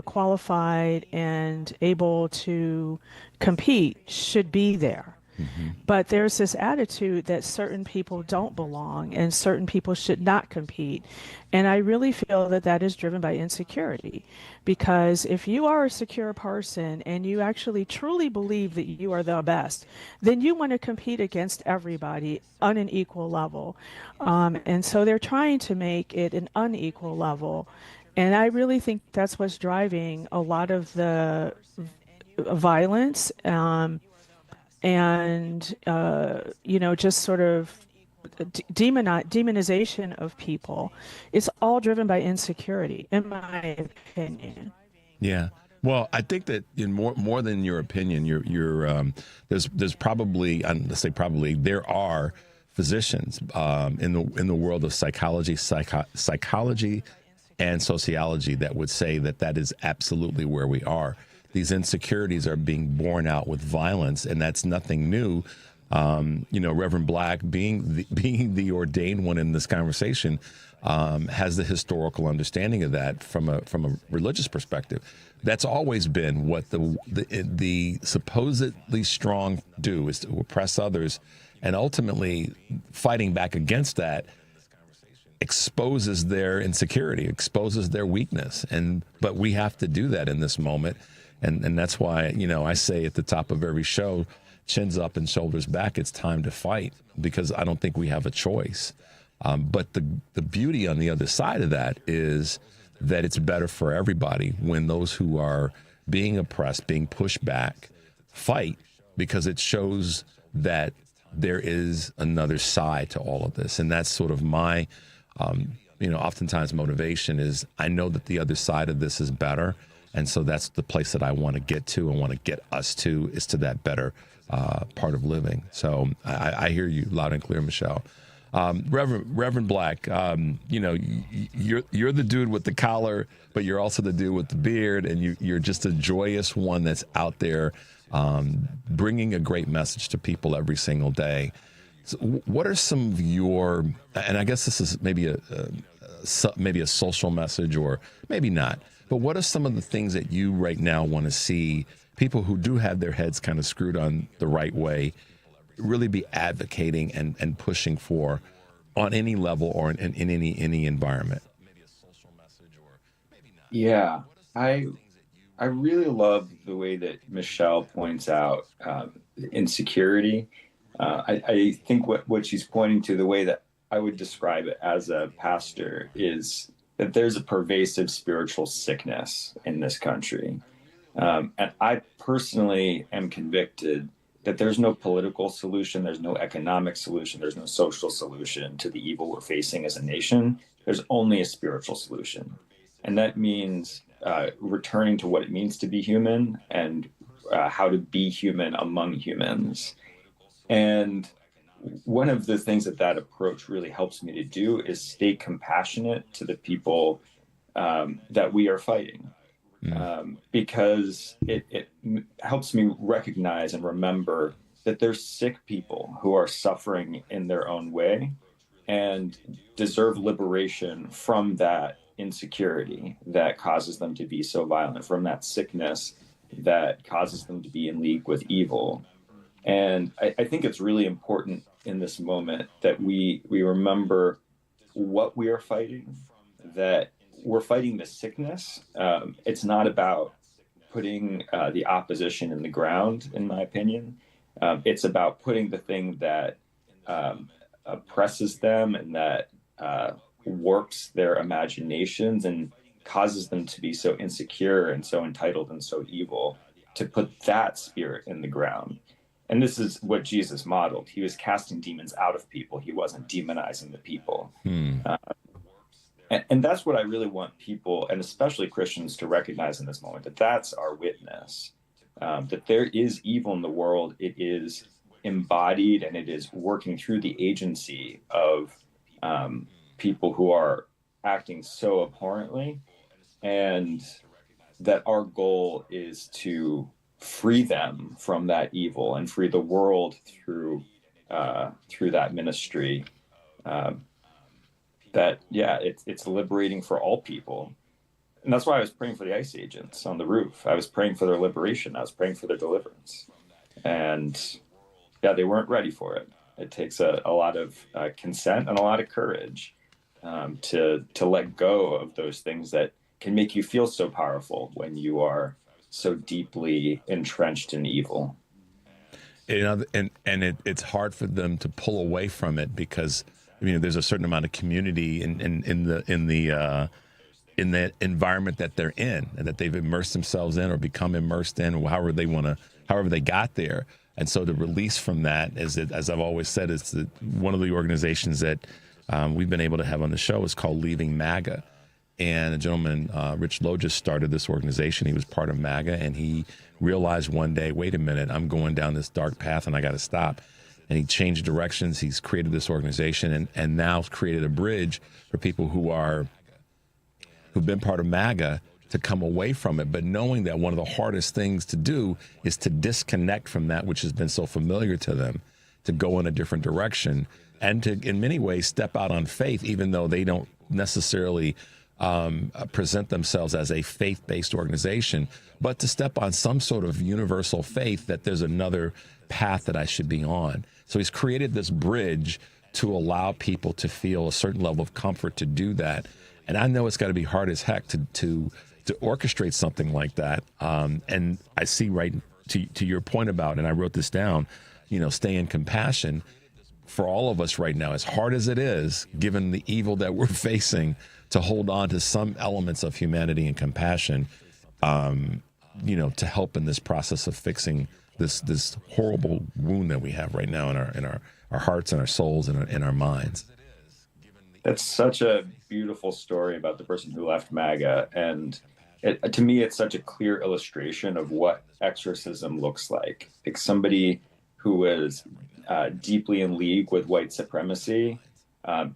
qualified and able to compete should be there. But there's this attitude that certain people don't belong and certain people should not compete. And I really feel that that is driven by insecurity. Because if you are a secure person and you actually truly believe that you are the best, then you want to compete against everybody on an equal level. And so they're trying to make it an unequal level. And I really think that's what's driving a lot of the violence and, just sort of demonization of people. It's all driven by insecurity, in my opinion. Yeah. Well, I think that in more than your opinion, there's probably, let's say probably, there are physicians in the world of psychology and sociology that would say that that is absolutely where we are. These insecurities are being borne out with violence, and that's nothing new. Reverend Black, being the ordained one in this conversation, has the historical understanding of that from a religious perspective. That's always been what the supposedly strong do, is to oppress others, and ultimately fighting back against that exposes their insecurity, exposes their weakness. But we have to do that in this moment. And that's why, I say at the top of every show, chins up and shoulders back, it's time to fight, because I don't think we have a choice. But the beauty on the other side of that is that it's better for everybody when those who are being oppressed, being pushed back, fight, because it shows that there is another side to all of this. And that's sort of my oftentimes motivation is I know that the other side of this is better. And so that's the place that I want to get to and want to get us to, is to that better part of living. So I hear you loud and clear, Michelle. Reverend Black, you're the dude with the collar, but you're also the dude with the beard, and you're just a joyous one that's out there bringing a great message to people every single day. So what are some of your, and I guess this is maybe a social message, or maybe not, but what are some of the things that you right now want to see people who do have their heads kind of screwed on the right way really be advocating and pushing for on any level or in any environment? Yeah, I really love the way that Michelle points out insecurity. I think what she's pointing to, the way that I would describe it as a pastor, is that there's a pervasive spiritual sickness in this country. And I personally am convicted that there's no political solution, there's no economic solution, there's no social solution to the evil we're facing as a nation. There's only a spiritual solution. And that means returning to what it means to be human and how to be human among humans. And one of the things that approach really helps me to do is stay compassionate to the people that we are fighting. Because it helps me recognize and remember that there's sick people who are suffering in their own way and deserve liberation from that insecurity that causes them to be so violent, from that sickness that causes them to be in league with evil. And I think it's really important in this moment that we remember what we are fighting, that we're fighting the sickness. It's not about putting the opposition in the ground, in my opinion. It's about putting the thing that oppresses them and that warps their imaginations and causes them to be so insecure and so entitled and so evil, to put that spirit in the ground. And this is what Jesus modeled. He was casting demons out of people. He wasn't demonizing the people. And that's what I really want people, and especially Christians, to recognize in this moment, that that's our witness, that there is evil in the world. It is embodied and it is working through the agency of people who are acting so abhorrently, and that our goal is to free them from that evil and free the world through that ministry. It's liberating for all people. And that's why I was praying for the ICE agents on the roof. I was praying for their liberation. I was praying for their deliverance. And they weren't ready for it. It takes a lot of consent and a lot of courage to let go of those things that can make you feel so powerful when you are so deeply entrenched in evil. It's hard for them to pull away from it because there's a certain amount of community in the environment that they're in and that they've immersed themselves in or become immersed in, or however they got there. And so the release from that, as I've always said, is one of the organizations that we've been able to have on the show is called Leaving MAGA. And a gentleman, Rich Lowe, just started this organization. He was part of MAGA, and he realized one day, wait a minute, I'm going down this dark path and I got to stop. And he changed directions. He's created this organization and now created a bridge for people who've been part of MAGA to come away from it, but knowing that one of the hardest things to do is to disconnect from that which has been so familiar to them, to go in a different direction, and to, in many ways, step out on faith, even though they don't necessarily present themselves as a faith-based organization, but to step on some sort of universal faith that there's another path that I should be on. So he's created this bridge to allow people to feel a certain level of comfort to do that. And I know it's got to be hard as heck to orchestrate something like that. And I see right to your point about, and I wrote this down, stay in compassion for all of us right now, as hard as it is, given the evil that we're facing, to hold on to some elements of humanity and compassion, to help in this process of fixing this horrible wound that we have right now in our hearts and our souls and in our minds. That's such a beautiful story about the person who left MAGA. And to me, it's such a clear illustration of what exorcism looks like. Like somebody who was deeply in league with white supremacy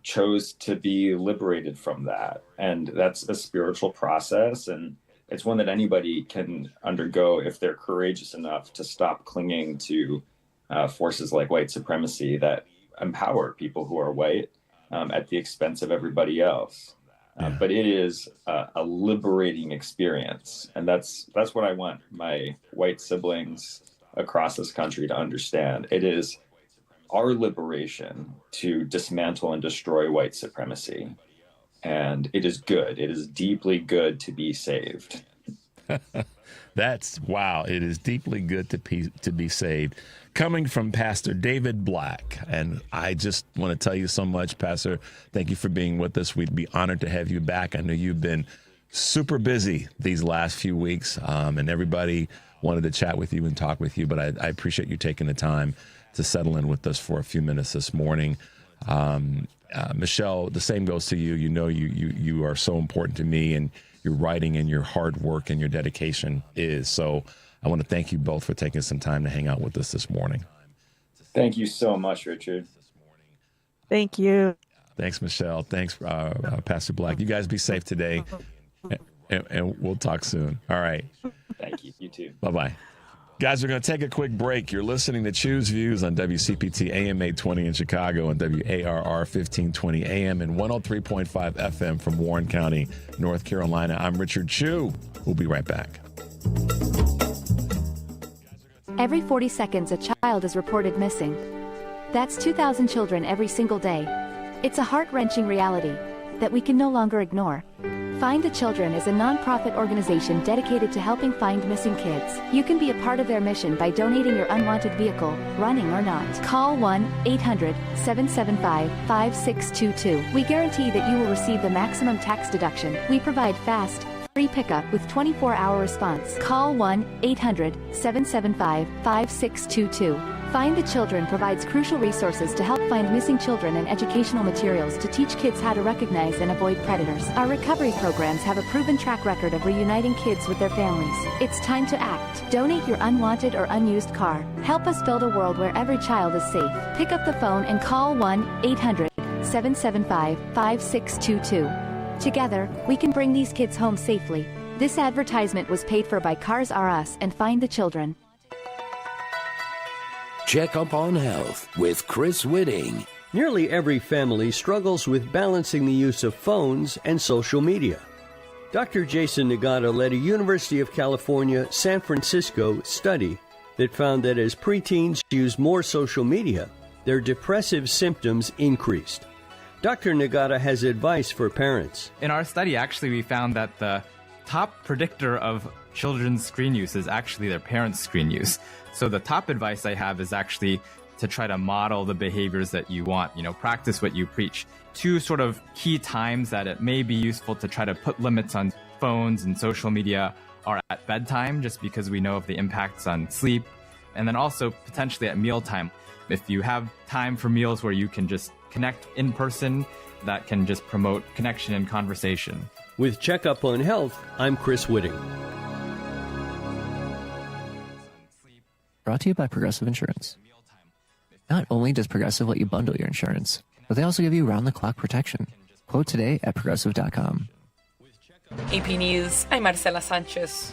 chose to be liberated from that. And that's a spiritual process. And it's one that anybody can undergo if they're courageous enough to stop clinging to forces like white supremacy that empower people who are white at the expense of everybody else. But it is a liberating experience. And that's what I want my white siblings across this country to understand. It is our liberation to dismantle and destroy white supremacy. And it is good. It is deeply good to be saved. Wow. It is deeply good to be saved. Coming from Pastor David Black. And I just want to tell you so much, Pastor. Thank you for being with us. We'd be honored to have you back. I know you've been super busy these last few weeks, and everybody wanted to chat with you and talk with you. But I appreciate you taking the time to settle in with us for a few minutes this morning. Michelle, the same goes to you. You are so important to me, and your writing and your hard work and your dedication is. So I want to thank you both for taking some time to hang out with us this morning. Thank you so much, Richard. Thank you. Thanks, Michelle. Thanks, Pastor Black. You guys be safe today, and we'll talk soon. All right. Thank you. You too. Bye-bye. Guys, we're going to take a quick break. You're listening to Choose Views on WCPT AM 820 in Chicago and WARR 1520 AM and 103.5 FM from Warren County, North Carolina. I'm Richard Chu. We'll be right back. Every 40 seconds, a child is reported missing. That's 2,000 children every single day. It's a heart-wrenching reality that we can no longer ignore. Find the Children is a nonprofit organization dedicated to helping find missing kids. You can be a part of their mission by donating your unwanted vehicle, running or not. Call 1-800-775-5622. We guarantee that you will receive the maximum tax deduction. We provide fast, free pickup with 24-hour response. Call 1-800-775-5622. Find the Children provides crucial resources to help find missing children and educational materials to teach kids how to recognize and avoid predators. Our recovery programs have a proven track record of reuniting kids with their families. It's time to act. Donate your unwanted or unused car. Help us build a world where every child is safe. Pick up the phone and call 1-800-775-5622. Together, we can bring these kids home safely. This advertisement was paid for by Cars R Us and Find the Children. Check up on health with Chris Whitting. Nearly every family struggles with balancing the use of phones and social media. Dr. Jason Nagata led a University of California, San Francisco study that found that as preteens used more social media, their depressive symptoms increased. Dr. Nagata has advice for parents. In our study, actually, we found that the top predictor of children's screen use is actually their parents' screen use. So the top advice I have is actually to try to model the behaviors that you want, practice what you preach. 2 sort of key times that it may be useful to try to put limits on phones and social media are at bedtime, just because we know of the impacts on sleep, and then also potentially at mealtime. If you have time for meals where you can just connect in person, that can just promote connection and conversation. With Checkup on Health, I'm Chris Whitting. Brought to you by Progressive Insurance. Not only does Progressive let you bundle your insurance, but they also give you round-the-clock protection. Quote today at Progressive.com. AP News, I'm Marcela Sanchez.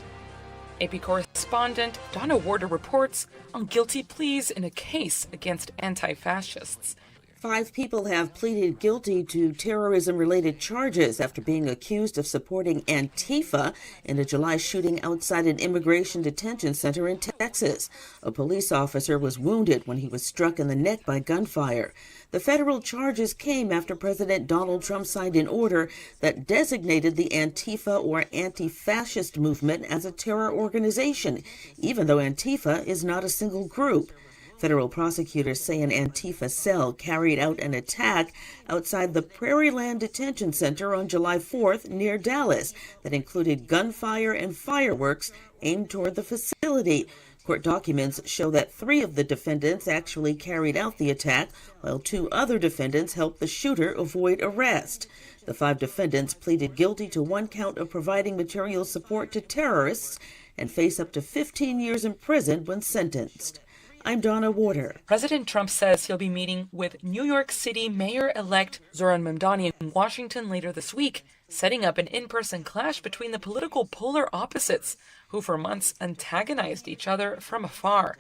AP correspondent Donna Warder reports on guilty pleas in a case against anti-fascists. 5 people have pleaded guilty to terrorism-related charges after being accused of supporting Antifa in a July shooting outside an immigration detention center in Texas. A police officer was wounded when he was struck in the neck by gunfire. The federal charges came after President Donald Trump signed an order that designated the Antifa or anti-fascist movement as a terror organization, even though Antifa is not a single group. Federal prosecutors say an Antifa cell carried out an attack outside the Prairieland Detention Center on July 4th near Dallas that included gunfire and fireworks aimed toward the facility. Court documents show that 3 of the defendants actually carried out the attack, while 2 other defendants helped the shooter avoid arrest. The 5 defendants pleaded guilty to 1 count of providing material support to terrorists and face up to 15 years in prison when sentenced. I'm Donna Warder. President Trump says he'll be meeting with New York City Mayor-elect Zohran Mamdani in Washington later this week, setting up an in-person clash between the political polar opposites, who for months antagonized each other from afar.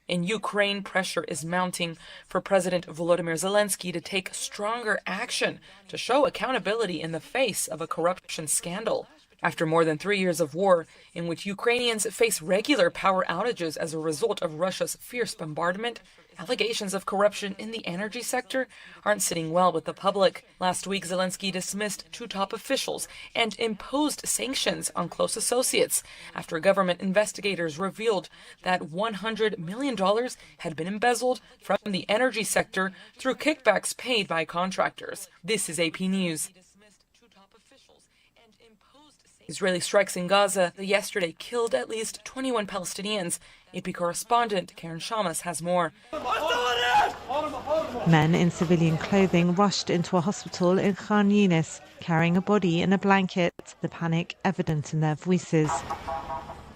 In Ukraine, pressure is mounting for President Volodymyr Zelensky to take stronger action to show accountability in the face of a corruption scandal. After more than 3 years of war, in which Ukrainians face regular power outages as a result of Russia's fierce bombardment, allegations of corruption in the energy sector aren't sitting well with the public. Last week, Zelensky dismissed 2 top officials and imposed sanctions on close associates after government investigators revealed that $100 million had been embezzled from the energy sector through kickbacks paid by contractors. This is AP News. Israeli strikes in Gaza yesterday killed at least 21 Palestinians. AP correspondent Karen Shamas has more. Men in civilian clothing rushed into a hospital in Khan Yunis, carrying a body in a blanket, the panic evident in their voices.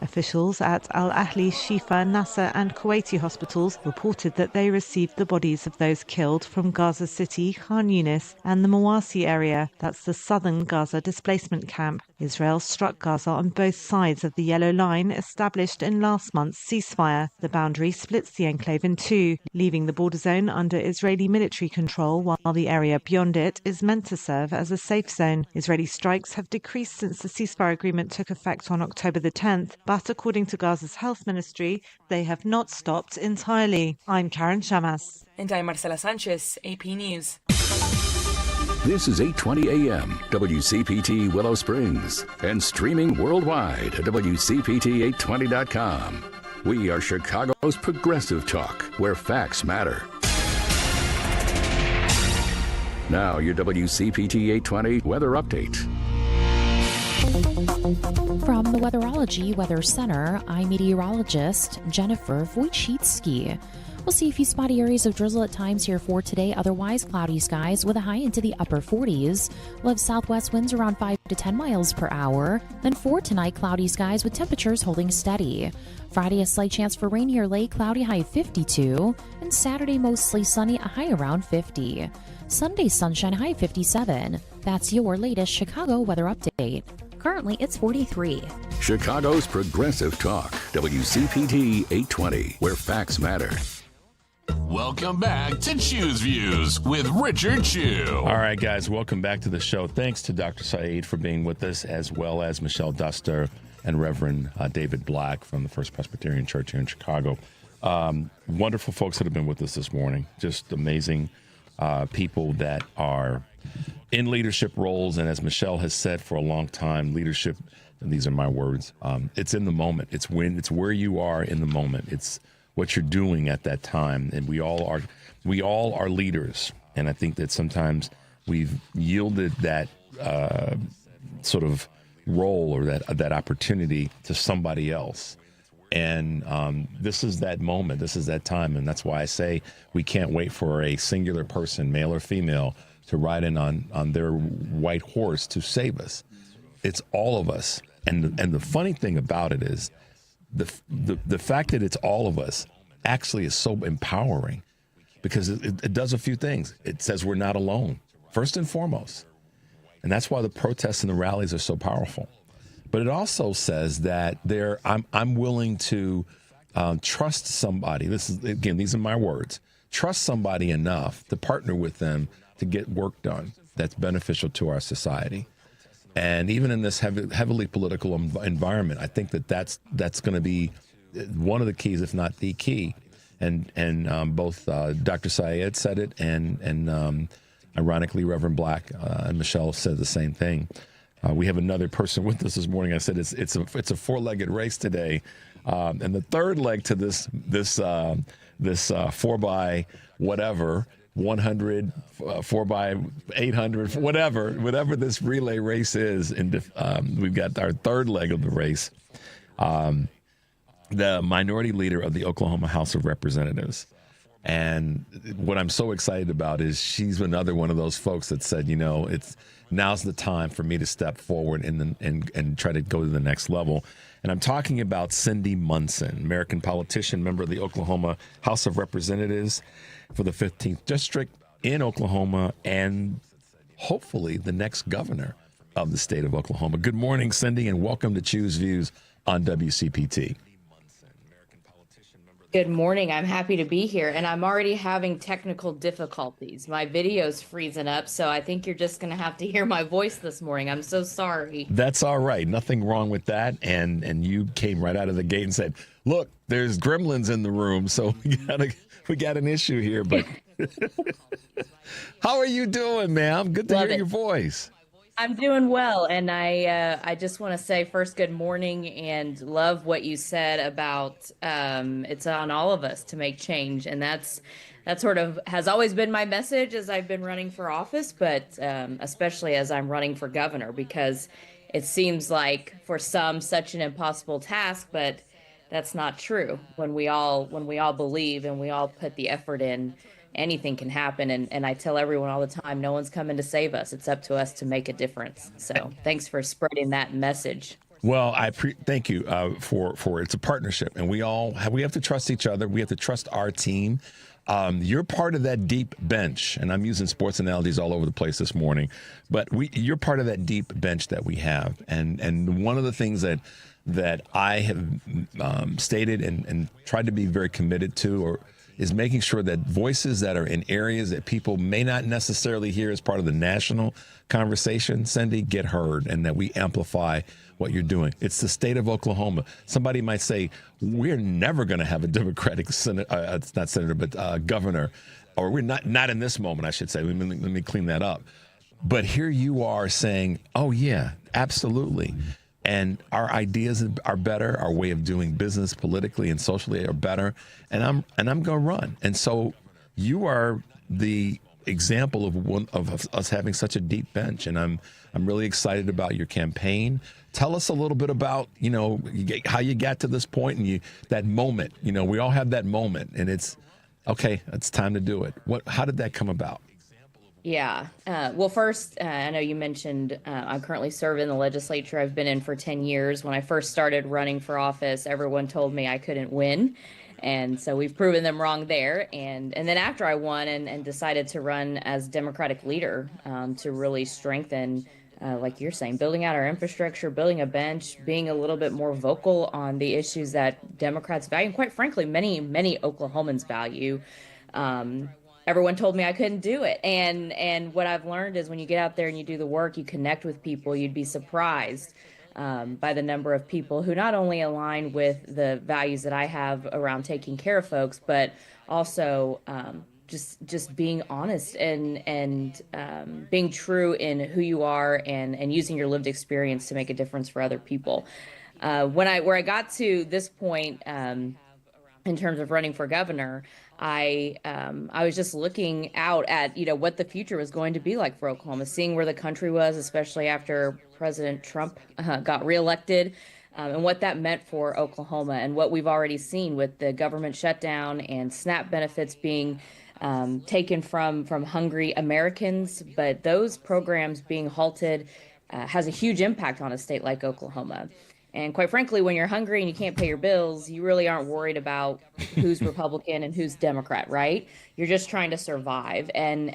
Officials at Al Ahli, Shifa, Nasser and Kuwaiti hospitals reported that they received the bodies of those killed from Gaza City, Khan Yunis and the Mawasi area, that's the southern Gaza displacement camp. Israel struck Gaza on both sides of the yellow line established in last month's ceasefire. The boundary splits the enclave in 2, leaving the border zone under Israeli military control, while the area beyond it is meant to serve as a safe zone. Israeli strikes have decreased since the ceasefire agreement took effect on October the 10th, but according to Gaza's health ministry, they have not stopped entirely. I'm Karen Shamas. And I'm Marcela Sanchez, AP News. This is 820 AM, WCPT Willow Springs, and streaming worldwide at WCPT820.com. We are Chicago's progressive talk, where facts matter. Now, your WCPT 820 weather update. From the Weatherology Weather Center, I'm meteorologist Jennifer Wojcicki. We'll see a few spotty areas of drizzle at times here for today. Otherwise, cloudy skies with a high into the upper 40s. We'll have southwest winds around 5 to 10 miles per hour. Then for tonight, cloudy skies with temperatures holding steady. Friday, a slight chance for rain here late, cloudy high 52. And Saturday, mostly sunny, a high around 50. Sunday, sunshine high 57. That's your latest Chicago weather update. Currently, it's 43. Chicago's progressive talk, WCPT 820, where facts matter. Welcome back to Choose Views with Richard Chew. All right, guys, welcome back to the show. Thanks to Dr. Saeed for being with us, as well as Michelle Duster and Reverend David Black from the First Presbyterian Church here in Chicago. Wonderful folks that have been with us this morning. Just amazing people that are in leadership roles. And as Michelle has said for a long time, leadership, and these are my words, it's in the moment. It's where you are in the moment. It's what you're doing at that time. And we all are leaders. And I think that sometimes we've yielded that sort of role or that opportunity to somebody else. And this is that moment. This is that time. And that's why I say we can't wait for a singular person, male or female, to ride in on their white horse to save us. It's all of us. And the funny thing about it is the fact that it's all of us actually is so empowering, because it does a few things. It says we're not alone, first and foremost. And that's why the protests and the rallies are so powerful. But it also says that I'm willing to trust somebody. These are my words. Trust somebody enough to partner with them to get work done that's beneficial to our society. And even in this heavily political environment, I think that's going to be one of the keys, if not the key. And both Dr. Syed said it, and ironically, Reverend Black and Michelle said the same thing. We have another person with us this morning. I said it's a four-legged race today, and the third leg to this 4x whatever 100, 4x 800, whatever this relay race is, and we've got our third leg of the race. The minority leader of the Oklahoma House of Representatives. And what I'm so excited about is she's another one of those folks that said, now's the time for me to step forward and try to go to the next level. And I'm talking about Cyndi Munson, American politician, member of the Oklahoma House of Representatives for the 15th District in Oklahoma, and hopefully the next governor of the state of Oklahoma. Good morning, Cyndi, and welcome to Choose Views on WCPT. Good morning. I'm happy to be here, and I'm already having technical difficulties. My video's freezing up, so I think you're just going to have to hear my voice this morning. I'm so sorry. That's all right. Nothing wrong with that. And you came right out of the gate and said, "Look, there's gremlins in the room, so we got an issue here." But how are you doing, ma'am? Good to hear your voice. I'm doing well, and I just want to say first, good morning, and love what you said about it's on all of us to make change, and that sort of has always been my message as I've been running for office, but especially as I'm running for governor, because it seems like for some such an impossible task, but that's not true. When we all believe and we all put the effort in, anything can happen. And I tell everyone all the time, no one's coming to save us. It's up to us to make a difference. So thanks for spreading that message. Well, thank you for it's a partnership, and we have to trust each other. We have to trust our team. You're part of that deep bench, and I'm using sports analogies all over the place this morning, but you're part of that deep bench that we have. And one of the things that I have stated and tried to be very committed to is making sure that voices that are in areas that people may not necessarily hear as part of the national conversation, Cyndi, get heard, and that we amplify what you're doing. It's the state of Oklahoma. Somebody might say, we're never going to have a Democratic governor, or we're not in this moment, I should say. Let me clean that up. But here you are saying, oh, yeah, absolutely. And our ideas are better. Our way of doing business politically and socially are better. And I'm going to run. And so you are the example of us having such a deep bench. And I'm really excited about your campaign. Tell us a little bit about, how you got to this point and that moment. We all have that moment, and it's okay. It's time to do it. How did that come about? Yeah. Well, first, I know you mentioned I'm currently serving in the legislature. I've been in for 10 years. When I first started running for office, everyone told me I couldn't win. And so we've proven them wrong there. And then after I won and decided to run as Democratic leader to really strengthen, like you're saying, building out our infrastructure, building a bench, being a little bit more vocal on the issues that Democrats value, and quite frankly, many Oklahomans value. Everyone told me I couldn't do it. And what I've learned is when you get out there and you do the work, you connect with people, you'd be surprised by the number of people who not only align with the values that I have around taking care of folks, but also just being honest and being true in who you are and using your lived experience to make a difference for other people. Where I got to this point in terms of running for governor, I was just looking out at what the future was going to be like for Oklahoma, seeing where the country was, especially after President Trump got reelected, and what that meant for Oklahoma and what we've already seen with the government shutdown and SNAP benefits being taken from hungry Americans. But those programs being halted has a huge impact on a state like Oklahoma. And quite frankly, when you're hungry and you can't pay your bills, you really aren't worried about who's Republican and who's Democrat, right? You're just trying to survive. And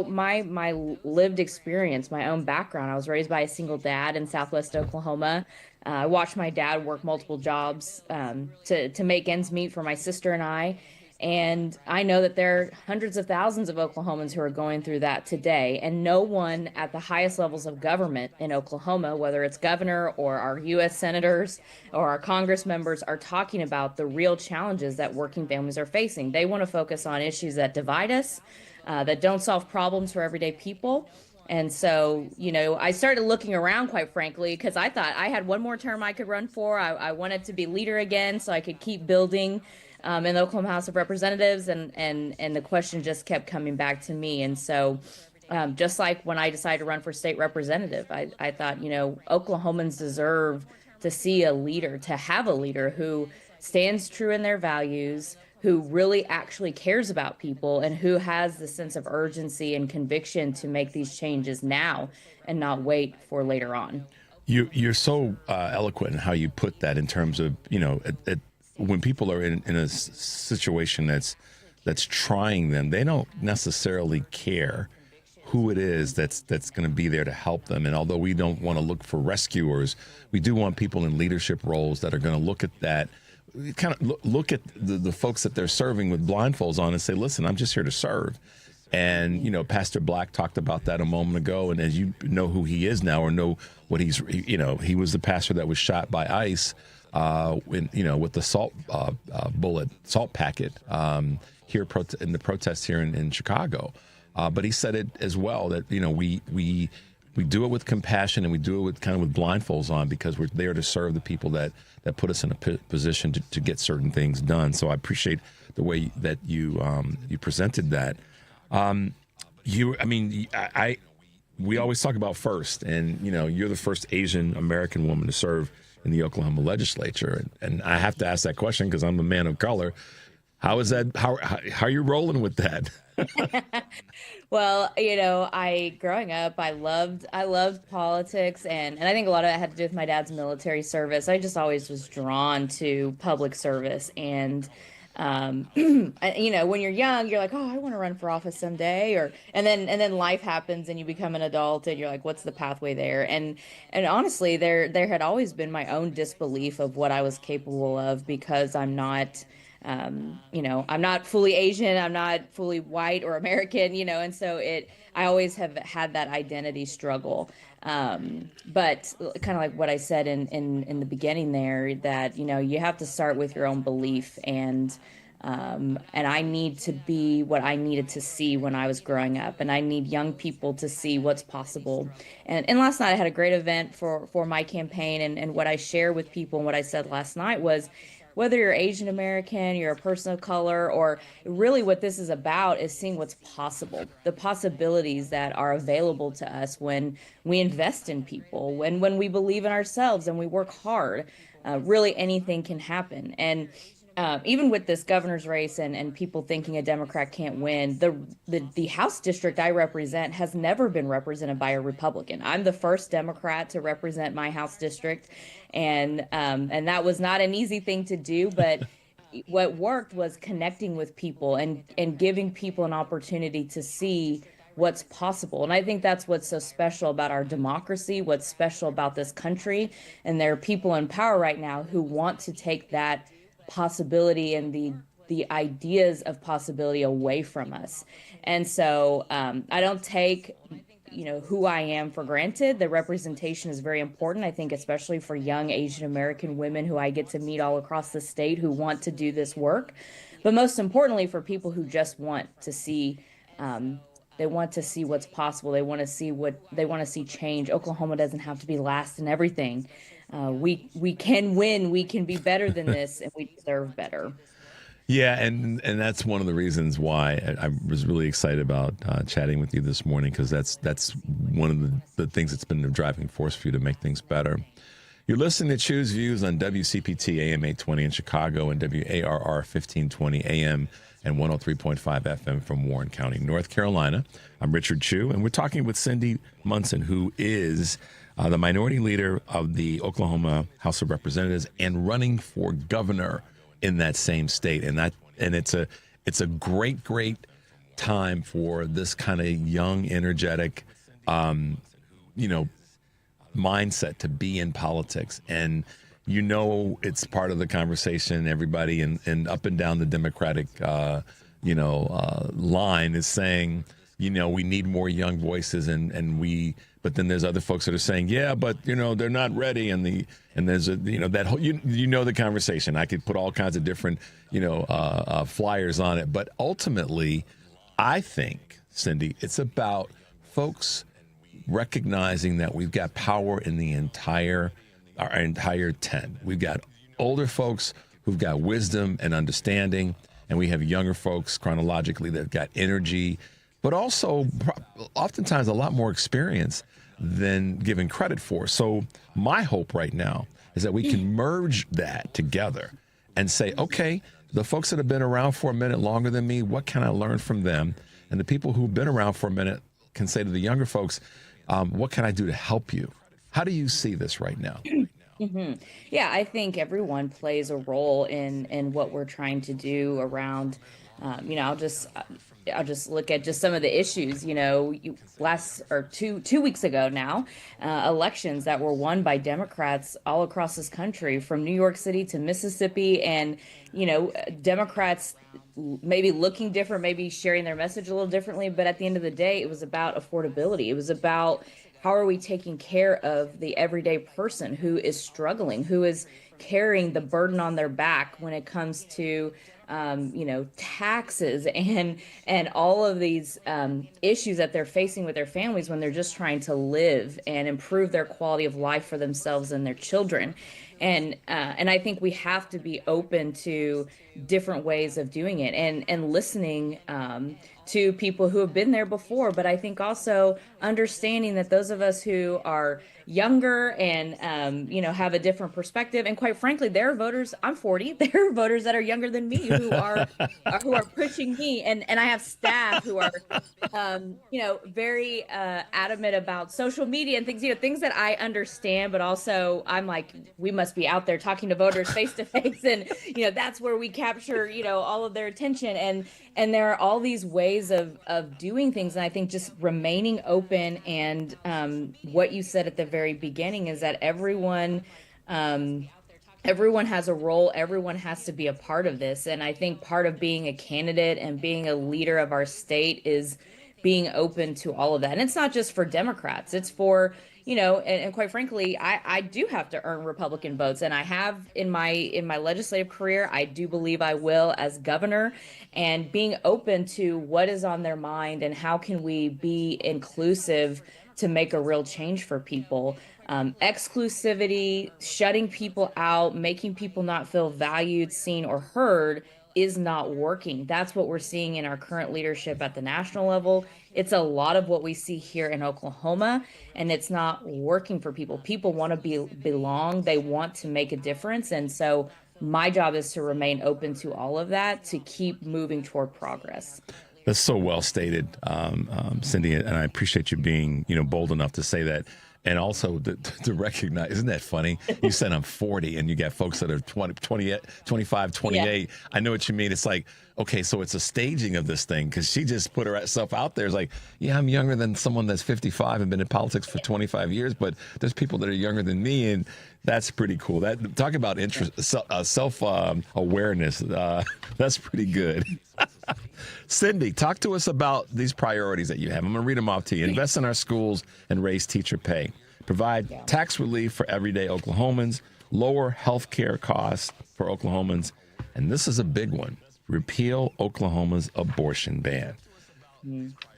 my lived experience, my own background, I was raised by a single dad in Southwest Oklahoma. I watched my dad work multiple jobs to make ends meet for my sister and I. And I know that there are hundreds of thousands of Oklahomans who are going through that today. And no one at the highest levels of government in Oklahoma, whether it's governor or our U.S. senators or our Congress members, are talking about the real challenges that working families are facing. They want to focus on issues that divide us, that don't solve problems for everyday people. And so, I started looking around, quite frankly, because I thought I had one more term I could run for. I wanted to be leader again so I could keep building in the Oklahoma House of Representatives, and the question just kept coming back to me. And so just like when I decided to run for state representative, I thought, Oklahomans deserve to see a leader, to have a leader who stands true in their values, who really actually cares about people, and who has the sense of urgency and conviction to make these changes now and not wait for later on. You're so eloquent in how you put that in terms of, when people are in a situation that's trying them, they don't necessarily care who it is that's going to be there to help them. And although we don't want to look for rescuers, we do want people in leadership roles that are going to look at that, kind of look at the folks that they're serving with blindfolds on and say, listen, I'm just here to serve. And, Pastor Black talked about that a moment ago. And as you know who he is now, or know what he was the pastor that was shot by ICE with the salt packet here in the protests here in Chicago. But he said it as well, that, we do it with compassion, and we do it with blindfolds on, because we're there to serve the people that put us in a position to get certain things done. So I appreciate the way that you presented that. We always talk about first, and, you're the first Asian American woman to serve in the Oklahoma legislature. And I have to ask that question because I'm a man of color. How is that? How are you rolling with that? Well, growing up, I loved politics, and I think a lot of it had to do with my dad's military service. I just always was drawn to public service, and when you're young, you're like, oh, I want to run for office someday, and then life happens and you become an adult and you're like, what's the pathway there? And honestly, there had always been my own disbelief of what I was capable of, because I'm not, I'm not fully Asian, I'm not fully white or American, and so I always have had that identity struggle. But kind of like what I said in the beginning there, that, you have to start with your own belief, and I need to be what I needed to see when I was growing up, and I need young people to see what's possible. And last night I had a great event for my campaign, and what I share with people and what I said last night was, whether you're Asian American, you're a person of color, or really what this is about is seeing what's possible, the possibilities that are available to us when we invest in people, when we believe in ourselves and we work hard. Really anything can happen. And even with this governor's race and people thinking a Democrat can't win, the House district I represent has never been represented by a Republican. I'm the first Democrat to represent my House district, and that was not an easy thing to do, but what worked was connecting with people and giving people an opportunity to see what's possible. And I think that's what's so special about our democracy, what's special about this country. And there are people in power right now who want to take that possibility and the ideas of possibility away from us. And so I don't take who I am for granted. The representation is very important, I think, especially for young Asian American women who I get to meet all across the state who want to do this work. But most importantly, for people who just want to see, they want to see what's possible. They want to see change. Oklahoma doesn't have to be last in everything. We can win. We can be better than this, and we deserve better. Yeah, and that's one of the reasons why I was really excited about chatting with you this morning, because that's one of the things that's been the driving force for you to make things better. You're listening to Choose Views on WCPT AM 820 in Chicago and WARR 1520 AM and 103.5 FM from Warren County, North Carolina. I'm Richard Chu, and we're talking with Cyndi Munson, who is the minority leader of the Oklahoma House of Representatives and running for governor in that same state. And it's a great time for this kind of young, energetic, mindset to be in politics. And it's part of the conversation. Everybody and up and down the Democratic line is saying, we need more young voices, but then there's other folks that are saying, yeah, but they're not ready, and there's that whole the conversation. I could put all kinds of different flyers on it, but ultimately, I think, Cyndi, it's about folks recognizing that we've got power in our entire 10. We've got older folks who've got wisdom and understanding, and we have younger folks chronologically that've got energy, but also oftentimes a lot more experience than given credit for. So my hope right now is that we can merge that together and say, okay, the folks that have been around for a minute longer than me, what can I learn from them? And the people who've been around for a minute can say to the younger folks, what can I do to help you? How do you see this right now? Mm-hmm. Yeah, I think everyone plays a role in what we're trying to do around, I'll just look at just some of the issues, 2 weeks ago now, elections that were won by Democrats all across this country, from New York City to Mississippi, and, Democrats maybe looking different, maybe sharing their message a little differently. But at the end of the day, it was about affordability. It was about how are we taking care of the everyday person who is struggling, who is carrying the burden on their back when it comes to taxes and all of these issues that they're facing with their families when they're just trying to live and improve their quality of life for themselves and their children. And I think we have to be open to different ways of doing it and listening to people who have been there before. But I think also understanding that those of us who are younger and, have a different perspective. And quite frankly, there are voters, I'm 40, there are voters that are younger than me who are pushing me. And I have staff who are, very adamant about social media and things, things that I understand, but also I'm like, we must be out there talking to voters face to face. And, that's where we capture, all of their attention. And there are all these ways of doing things. And I think just remaining open and what you said at the very beginning is that everyone has a role. Everyone has to be a part of this. And I think part of being a candidate and being a leader of our state is being open to all of that. And it's not just for Democrats. It's for, and quite frankly, I do have to earn Republican votes. And I have in my legislative career. I do believe I will as governor, and being open to what is on their mind and how can we be inclusive to make a real change for people. Exclusivity, shutting people out, making people not feel valued, seen, or heard is not working. That's what we're seeing in our current leadership at the national level. It's a lot of what we see here in Oklahoma, and it's not working for people. People want to belong. They want to make a difference. And so my job is to remain open to all of that, to keep moving toward progress. That's so well stated, Cyndi, and I appreciate you being, bold enough to say that. And also to recognize, isn't that funny? You said I'm 40 and you got folks that are 20, 25, 28. Yeah. I know what you mean. It's like, okay, so it's a staging of this thing, because she just put herself out there. It's like, yeah, I'm younger than someone that's 55 and been in politics for 25 years, but there's people that are younger than me, and that's pretty cool. That talk about self-awareness. That's pretty good. Cyndi, talk to us about these priorities that you have. I'm going to read them off to you. Invest in our schools and raise teacher pay. Provide tax relief for everyday Oklahomans. Lower health care costs for Oklahomans. And this is a big one. Repeal Oklahoma's abortion ban.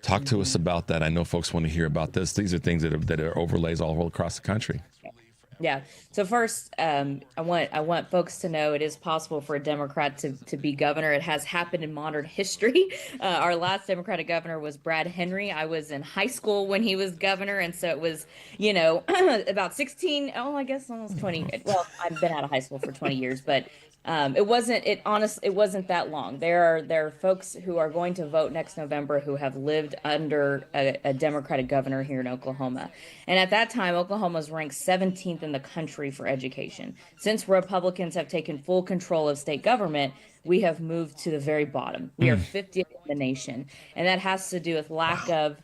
Talk to us about that. I know folks want to hear about this. These are things that are overlays all across the country. Yeah. So first, I want folks to know it is possible for a Democrat to be governor. It has happened in modern history. Our last Democratic governor was Brad Henry. I was in high school when he was governor, and so it was, about 16. Oh, I guess almost 20. Well, I've been out of high school for 20 years, but it wasn't that long. There are folks who are going to vote next November who have lived under a Democratic governor here in Oklahoma. And at that time, Oklahoma was ranked 17th in the country for education. Since Republicans have taken full control of state government, we have moved to the very bottom. We are 50th in the nation. And that has to do with lack of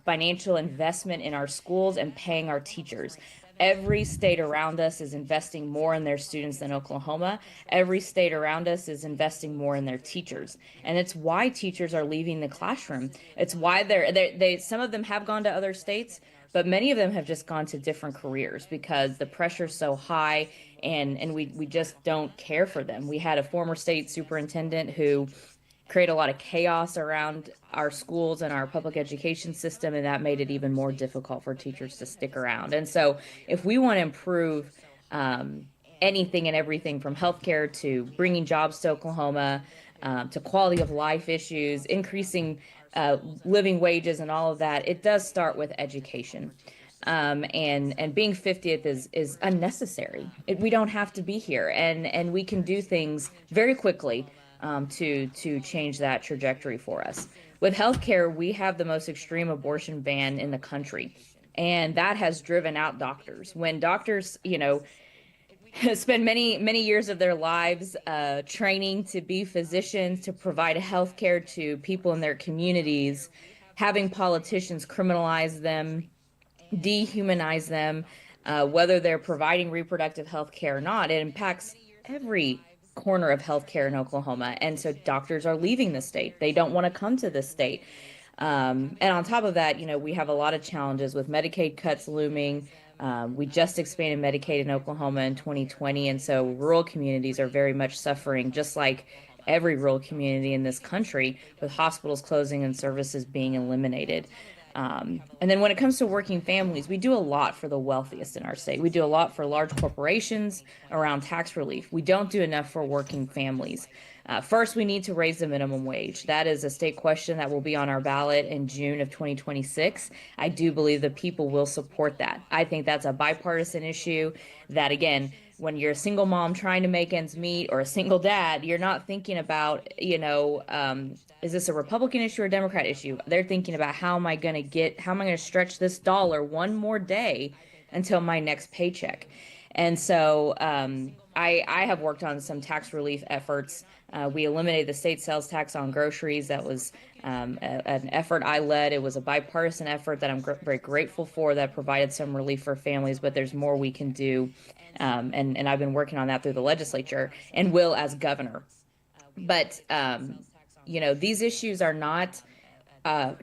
financial investment in our schools and paying our teachers. Every state around us is investing more in their students than Oklahoma. Every state around us is investing more in their teachers. And it's why teachers are leaving the classroom. It's why some of them have gone to other states, but many of them have just gone to different careers because the pressure's so high and we just don't care for them. We had a former state superintendent who create a lot of chaos around our schools and our public education system, and that made it even more difficult for teachers to stick around. And so if we want to improve anything and everything from healthcare to bringing jobs to Oklahoma, to quality of life issues, increasing living wages and all of that, it does start with education. And being 50th is unnecessary. We don't have to be here, and we can do things very quickly to change that trajectory for us. With healthcare, we have the most extreme abortion ban in the country, and that has driven out doctors. When doctors, spend many years of their lives training to be physicians, to provide healthcare to people in their communities, having politicians criminalize them, dehumanize them, whether they're providing reproductive health care or not, it impacts every corner of healthcare in Oklahoma. And so doctors are leaving the state. They don't want to come to this state. And on top of that, we have a lot of challenges with Medicaid cuts looming. We just expanded Medicaid in Oklahoma in 2020. And so rural communities are very much suffering, just like every rural community in this country, with hospitals closing and services being eliminated. And then when it comes to working families, we do a lot for the wealthiest in our state. We do a lot for large corporations around tax relief. We don't do enough for working families. First, we need to raise the minimum wage. That is a state question that will be on our ballot in June of 2026. I do believe the people will support that. I think that's a bipartisan issue that, again, when you're a single mom trying to make ends meet or a single dad, you're not thinking about, is this a Republican issue or a Democrat issue? They're thinking about how am I going to stretch this dollar one more day until my next paycheck? And so I have worked on some tax relief efforts. We eliminated the state sales tax on groceries. That was an effort I led. It was a bipartisan effort that I'm very grateful for, that provided some relief for families, but there's more we can do. And I've been working on that through the legislature and will as governor. But, these issues are not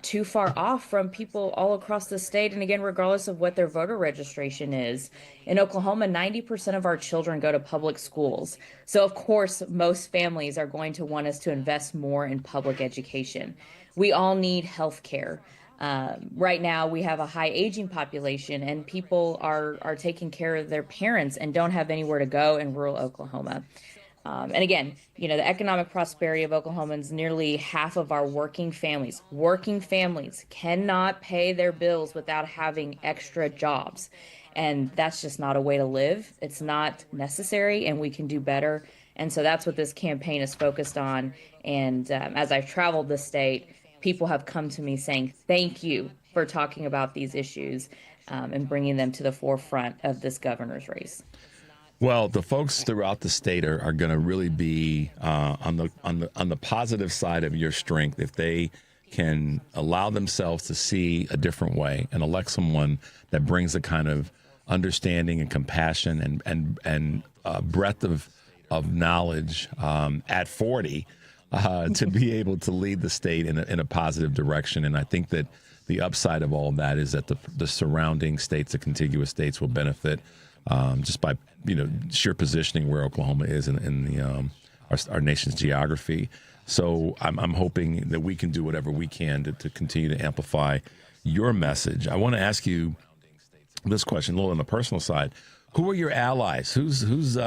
too far off from people all across the state. And again, regardless of what their voter registration is, in Oklahoma, 90% of our children go to public schools. So, of course, most families are going to want us to invest more in public education. We all need health care. Right now, we have a high aging population, and people are taking care of their parents and don't have anywhere to go in rural Oklahoma. And again, the economic prosperity of Oklahomans, nearly half of our working families cannot pay their bills without having extra jobs. And that's just not a way to live. It's not necessary, and we can do better. And so that's what this campaign is focused on. And as I've traveled the state, people have come to me saying, thank you for talking about these issues and bringing them to the forefront of this governor's race. Well, the folks throughout the state are going to really be on the positive side of your strength if they can allow themselves to see a different way and elect someone that brings a kind of understanding and compassion and breadth of knowledge at 40 to be able to lead the state in a positive direction. And I think that the upside of all that is that the surrounding states, the contiguous states, will benefit just by sheer positioning where Oklahoma is in the our nation's geography. So I'm hoping that we can do whatever we can to continue to amplify your message. I want to ask you this question a little on the personal side. Who are your allies? Who's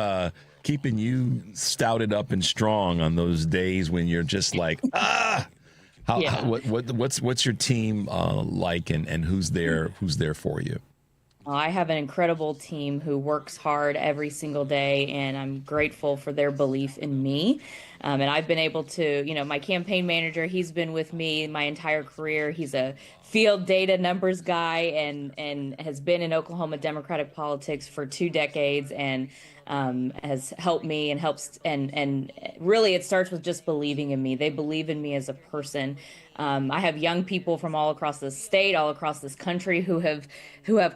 keeping you stouted up and strong on those days when you're just like, what's your team like, and who's there for you? I have an incredible team who works hard every single day, and I'm grateful for their belief in me. And I've been able to, my campaign manager, he's been with me my entire career. He's a field data numbers guy and has been in Oklahoma Democratic politics for 2 decades, and has helped me and helps. And really, it starts with just believing in me. They believe in me as a person. I have young people from all across the state, all across this country who have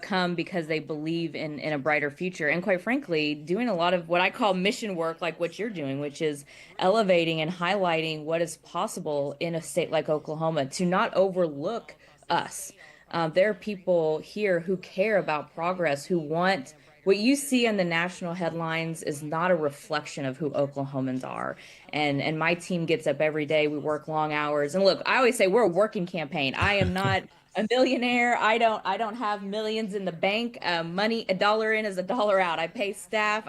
come because they believe in a brighter future. And quite frankly, doing a lot of what I call mission work, like what you're doing, which is elevating and highlighting what is possible in a state like Oklahoma, to not overlook us. There are people here who care about progress, who want. What you see in the national headlines is not a reflection of who Oklahomans are. And my team gets up every day. We work long hours. And look, I always say we're a working campaign. I am not a millionaire. I don't have millions in the bank. Money, $1 in is $1 out. I pay staff.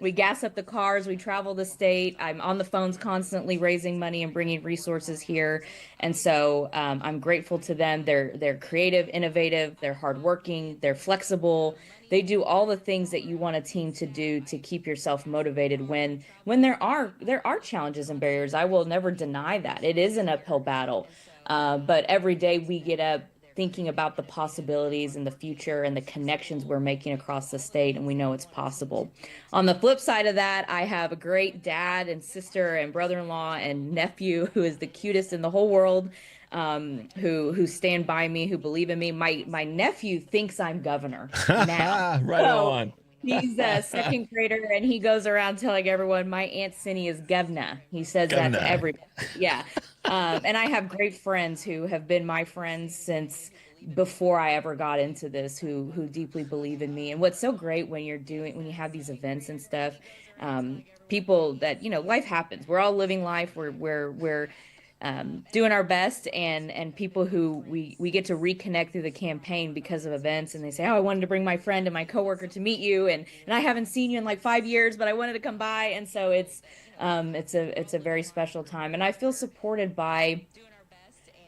We gas up the cars. We travel the state. I'm on the phones constantly raising money and bringing resources here. And so I'm grateful to them. They're creative, innovative. They're hardworking. They're flexible. They do all the things that you want a team to do to keep yourself motivated when there are challenges and barriers. I will never deny that. It is an uphill battle. But every day we get up thinking about the possibilities and the future and the connections we're making across the state, and we know it's possible. On the flip side of that, I have a great dad and sister and brother-in-law and nephew who is the cutest in the whole world, who stand by me, who believe in me. My nephew thinks I'm governor now. Right on. He's a second grader, and he goes around telling everyone my Aunt Cindy is governor. He says that to everybody. Yeah. And I have great friends who have been my friends since before I ever got into this, who deeply believe in me. And what's so great when you have these events and stuff, people that, life happens. We're all living life. We're doing our best, and people who we get to reconnect through the campaign because of events, and they say, I wanted to bring my friend and my coworker to meet you, and I haven't seen you in like 5 years, but I wanted to come by. And so it's a very special time, and I feel supported by,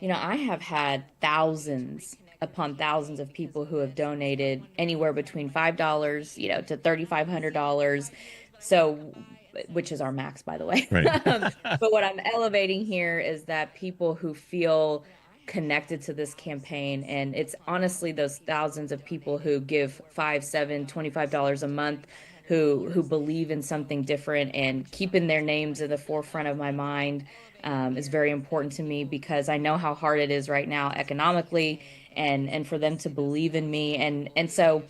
I have had thousands upon thousands of people who have donated anywhere between $5, to $3,500. So, which is our max, by the way. Right. But what I'm elevating here is that people who feel connected to this campaign, and it's honestly those thousands of people who give $5, $7, $25 a month, who believe in something different, and keeping their names in the forefront of my mind is very important to me, because I know how hard it is right now economically, and for them to believe in me. And so,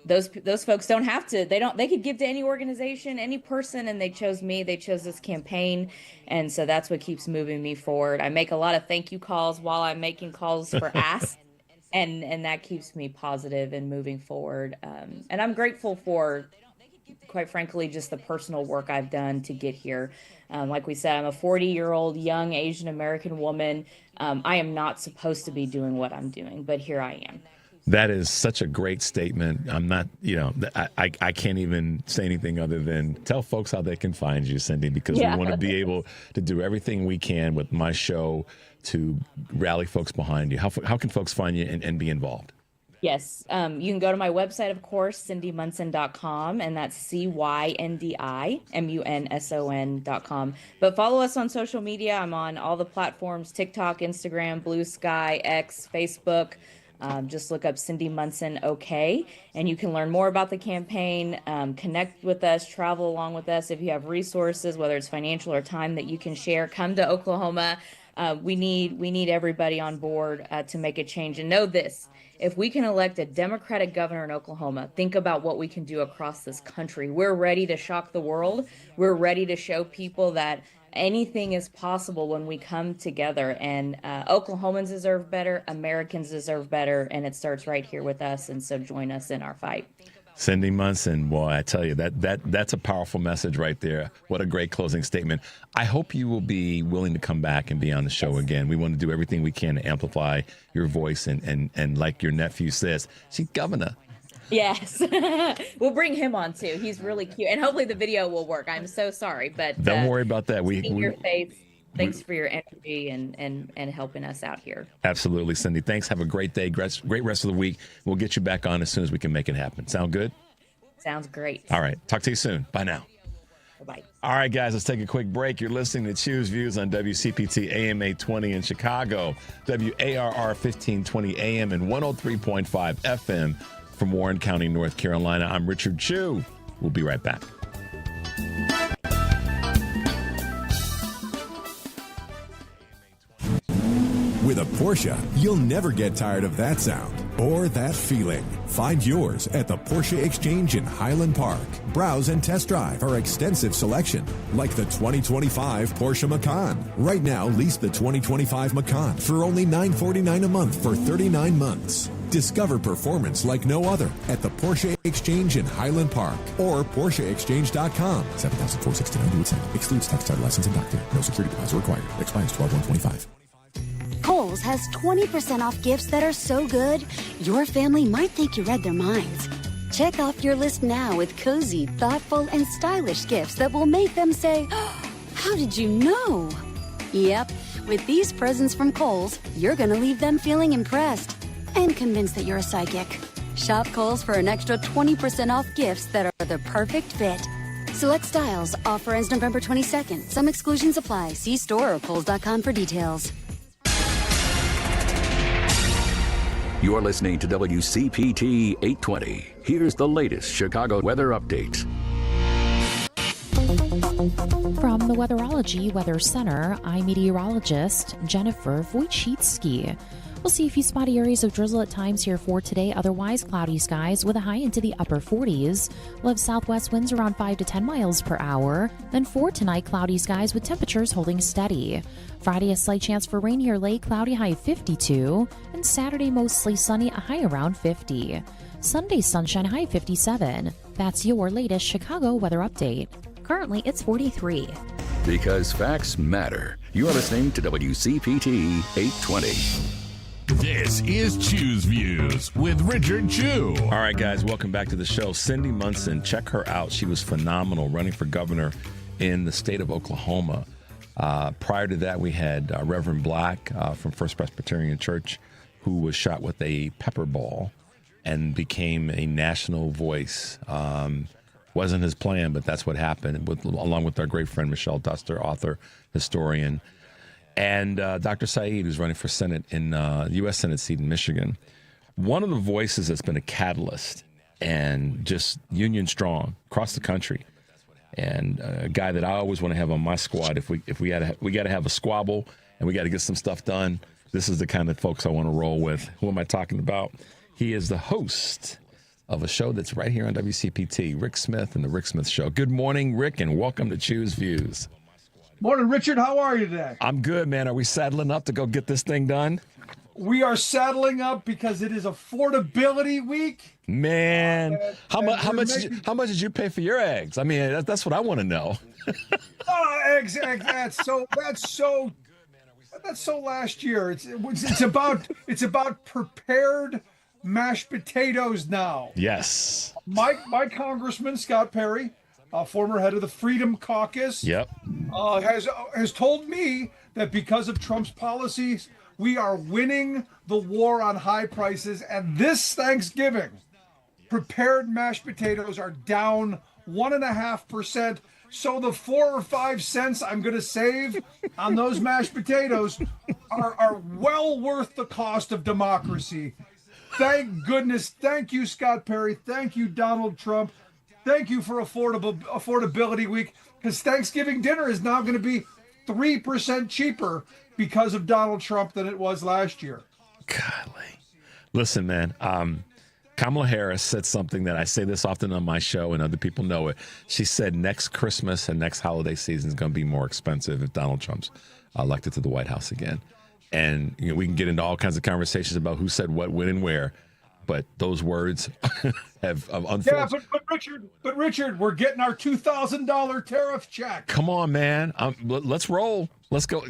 those folks don't have to, they could give to any organization, any person, and they chose me. They chose this campaign. And so that's what keeps moving me forward. I make a lot of thank you calls while I'm making calls for ask, and that keeps me positive and moving forward. And I'm grateful for, quite frankly, just the personal work I've done to get here. Like we said, I'm a 40-year-old young Asian American woman. I am not supposed to be doing what I'm doing, but here I am. That is such a great statement. I'm not, I can't even say anything other than tell folks how they can find you, Cyndi, because we want to be able to do everything we can with my show to rally folks behind you. How can folks find you and be involved? Yes. You can go to my website, of course, CyndiMunson.com, and that's CyndiMunson.com. But follow us on social media. I'm on all the platforms: TikTok, Instagram, Blue Sky, X, Facebook. Just look up Cyndi Munson OK, and you can learn more about the campaign, connect with us, travel along with us. If you have resources, whether it's financial or time that you can share, come to Oklahoma. we need everybody on board to make a change. And know this: if we can elect a Democratic governor in Oklahoma, think about what we can do across this country. We're ready to shock the world. We're ready to show people that anything is possible when we come together. And Oklahomans deserve better. Americans deserve better. And it starts right here with us. And so join us in our fight. Cyndi Munson, boy, I tell you, that's a powerful message right there. What a great closing statement. I hope you will be willing to come back and be on the show again. We want to do everything we can to amplify your voice. And like your nephew says, she's governor. Yes. We'll bring him on, too. He's really cute. And hopefully the video will work. I'm so sorry. But don't worry about that. Seeing your face. Thanks for your energy and helping us out here. Absolutely, Cyndi. Thanks. Have a great day. Great rest of the week. We'll get you back on as soon as we can make it happen. Sound good? Sounds great. All right. Talk to you soon. Bye now. Bye-bye. All right, guys, let's take a quick break. You're listening to Choose Views on WCPT AM 820 in Chicago, WARR 1520 AM and 103.5 FM from Warren County, North Carolina. I'm Richard Chu. We'll be right back. With a Porsche, you'll never get tired of that sound or that feeling. Find yours at the Porsche Exchange in Highland Park. Browse and test drive our extensive selection, like the 2025 Porsche Macan. Right now, lease the 2025 Macan for only $949 a month for 39 months. Discover performance like no other at the Porsche Exchange in Highland Park or PorscheExchange.com. $7,469 due at sale. Excludes tax, title, license, and doctor. No security deposit required. Expires 12/1/25. Kohl's has 20% off gifts that are so good, your family might think you read their minds. Check off your list now with cozy, thoughtful, and stylish gifts that will make them say, oh, how did you know? Yep, with these presents from Kohl's, you're going to leave them feeling impressed and convinced that you're a psychic. Shop Kohl's for an extra 20% off gifts that are the perfect fit. Select styles. Offer ends November 22nd. Some exclusions apply. See store or Kohls.com for details. You're listening to WCPT 820. Here's the latest Chicago weather update. From the Weatherology Weather Center, I'm meteorologist Jennifer Wojcicki. We'll see a few spotty areas of drizzle at times here for today. Otherwise, cloudy skies with a high into the upper 40s. We'll have southwest winds around 5 to 10 miles per hour. Then for tonight, cloudy skies with temperatures holding steady. Friday, a slight chance for rain or late, cloudy, high 52. And Saturday, mostly sunny, a high around 50. Sunday, sunshine, high 57. That's your latest Chicago weather update. Currently, it's 43. Because facts matter. You're listening to WCPT 820. This is Choose Views with Richard Chu. All right, guys, welcome back to the show. Cyndi Munson, check her out. She was phenomenal running for governor in the state of Oklahoma. Prior to that, we had Reverend Black from First Presbyterian Church, who was shot with a pepper ball and became a national voice. Wasn't his plan, but that's what happened, along with our great friend Michelle Duster, author, historian. And Dr. Saeed, who's running for Senate in the U.S. Senate seat in Michigan. One of the voices that's been a catalyst and just union strong across the country, and a guy that I always want to have on my squad. If we got to have a squabble and we got to get some stuff done, this is the kind of folks I want to roll with. Who am I talking about? He is the host of a show that's right here on WCPT, Rick Smith and the Rick Smith Show. Good morning, Rick, and welcome to Choose Views. Morning, Richard. How are you today? I'm good, man. Are we saddling up to go get this thing done? We are saddling up because it is affordability week. Man, how much did you pay for your eggs? I mean, that's what I want to know. Eggs. That's so last year. It's about prepared mashed potatoes now. Yes. My congressman Scott Perry, former head of the Freedom Caucus, has told me that because of Trump's policies, we are winning the war on high prices. And this Thanksgiving, prepared mashed potatoes are down 1.5%. So the 4 or 5 cents I'm going to save on those mashed potatoes are well worth the cost of democracy. Thank goodness. Thank you, Scott Perry. Thank you, Donald Trump. Thank you for affordability week, because Thanksgiving dinner is now going to be 3% cheaper because of Donald Trump than it was last year. Golly. Listen, man, Kamala Harris said something that I say this often on my show and other people know it. She said next Christmas and next holiday season is going to be more expensive if Donald Trump's elected to the White House again. And we can get into all kinds of conversations about who said what, when, and where. But those words have unfortunately. Yeah, but Richard, we're getting our $2,000 tariff check. Come on, man. Let's roll. Let's go.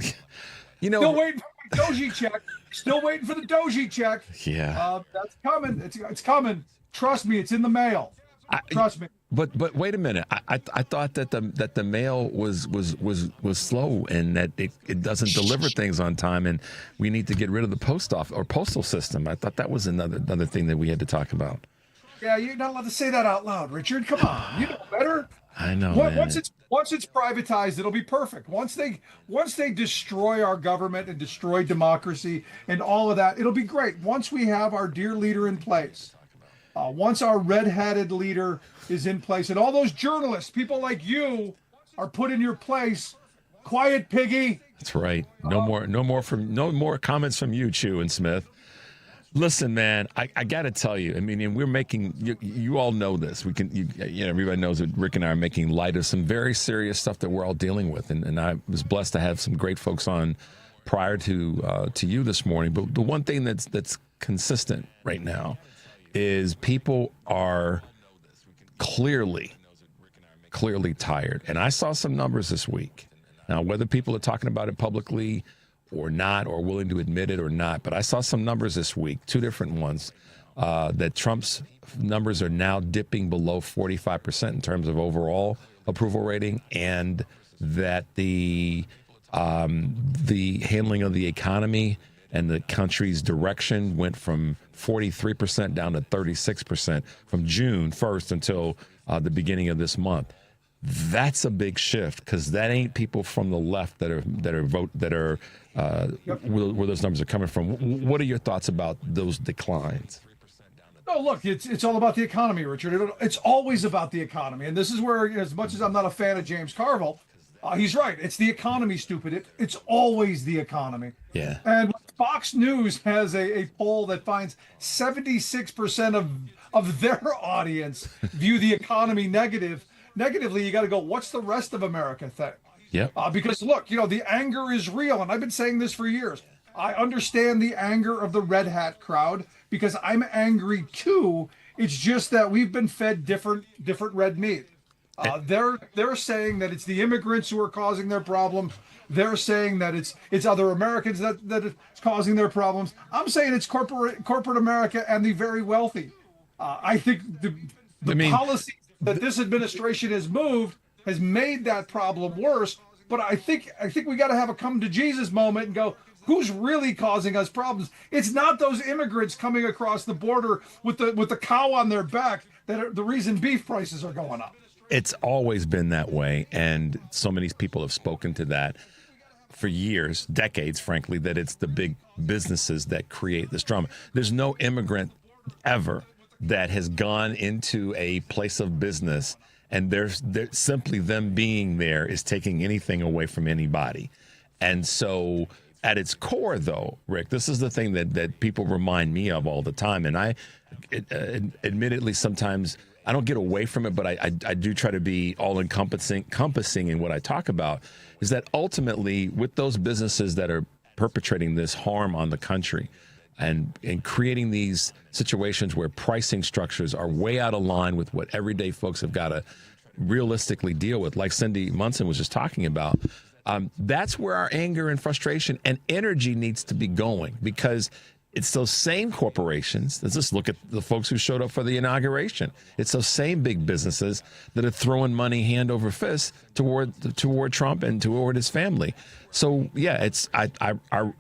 Still waiting for the Doji check. Still waiting for the Doji check. Yeah. That's coming. It's coming. Trust me, it's in the mail. Trust me. But wait a minute. I thought that the mail was slow and that it doesn't deliver things on time, and we need to get rid of the post office or postal system. I thought that was another thing that we had to talk about. Yeah, you're not allowed to say that out loud, Richard. Come on, you know better. I know. Once it's privatized, it'll be perfect. Once they destroy our government and destroy democracy and all of that, it'll be great. Once we have our dear leader in place, once our red-hatted leader is in place, and all those journalists, people like you, are put in your place. Quiet, piggy. That's right. No more comments from you, Chu and Smith. Listen, man, I got to tell you, I mean, and we're making, you all know this. Everybody knows that Rick and I are making light of some very serious stuff that we're all dealing with. And I was blessed to have some great folks on prior to you this morning. But the one thing that's consistent right now is people are clearly tired. And I saw some numbers this week. Now, whether people are talking about it publicly or not, or willing to admit it or not, but I saw some numbers this week, two different ones, that Trump's numbers are now dipping below 45% in terms of overall approval rating, and that the handling of the economy and the country's direction went from 43% down to 36% from June 1st until the beginning of this month. That's a big shift, because that ain't people from the left that are where those numbers are coming from. What are your thoughts about those declines? No, look, it's all about the economy, Richard. It's always about the economy, and this is where, as much as I'm not a fan of James Carville, he's right. It's the economy, stupid. It's always the economy. Yeah. And Fox News has a poll that finds 76% of their audience view the economy negatively. You got to go, what's the rest of America think? Yep. Because look, the anger is real, and I've been saying this for years. I understand the anger of the red hat crowd, because I'm angry too. It's just that we've been fed different red meat. They're saying that it's the immigrants who are causing their problem. They're saying that it's other Americans that it's causing their problems. I'm saying it's corporate America and the very wealthy. I think the policy that this administration has made that problem worse. But I think we got to have a come to Jesus moment and go, who's really causing us problems? It's not those immigrants coming across the border with the cow on their back that are the reason beef prices are going up. It's always been that way, and so many people have spoken to that for years, decades, frankly, that it's the big businesses that create this drama. There's no immigrant ever that has gone into a place of business and there's simply them being there is taking anything away from anybody. And so at its core, though, Rick, this is the thing that people remind me of all the time. And I admittedly, sometimes I don't get away from it, but I do try to be all encompassing in what I talk about, is that ultimately with those businesses that are perpetrating this harm on the country and creating these situations where pricing structures are way out of line with what everyday folks have got to realistically deal with, like Cyndi Munson was just talking about, that's where our anger and frustration and energy needs to be going, because it's those same corporations. Let's just look at the folks who showed up for the inauguration. It's those same big businesses that are throwing money hand over fist toward Trump and toward his family. So yeah, it's our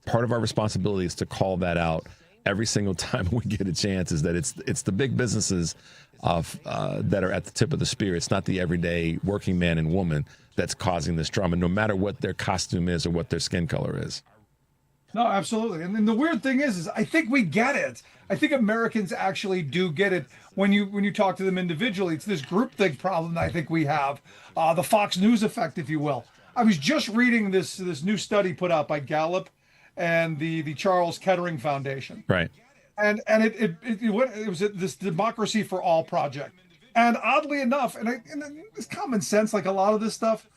part of our responsibility is to call that out every single time we get a chance. Is that it's the big businesses that are at the tip of the spear. It's not the everyday working man and woman that's causing this drama, no matter what their costume is or what their skin color is. No, absolutely. And then the weird thing is I think we get it. I think Americans actually do get it when you talk to them individually. It's this groupthink problem that I think we have, the Fox News effect, if you will. I was just reading this new study put out by Gallup and the Charles Kettering Foundation. Right. And it was this Democracy for All project. And oddly enough, and it's common sense, like a lot of this stuff,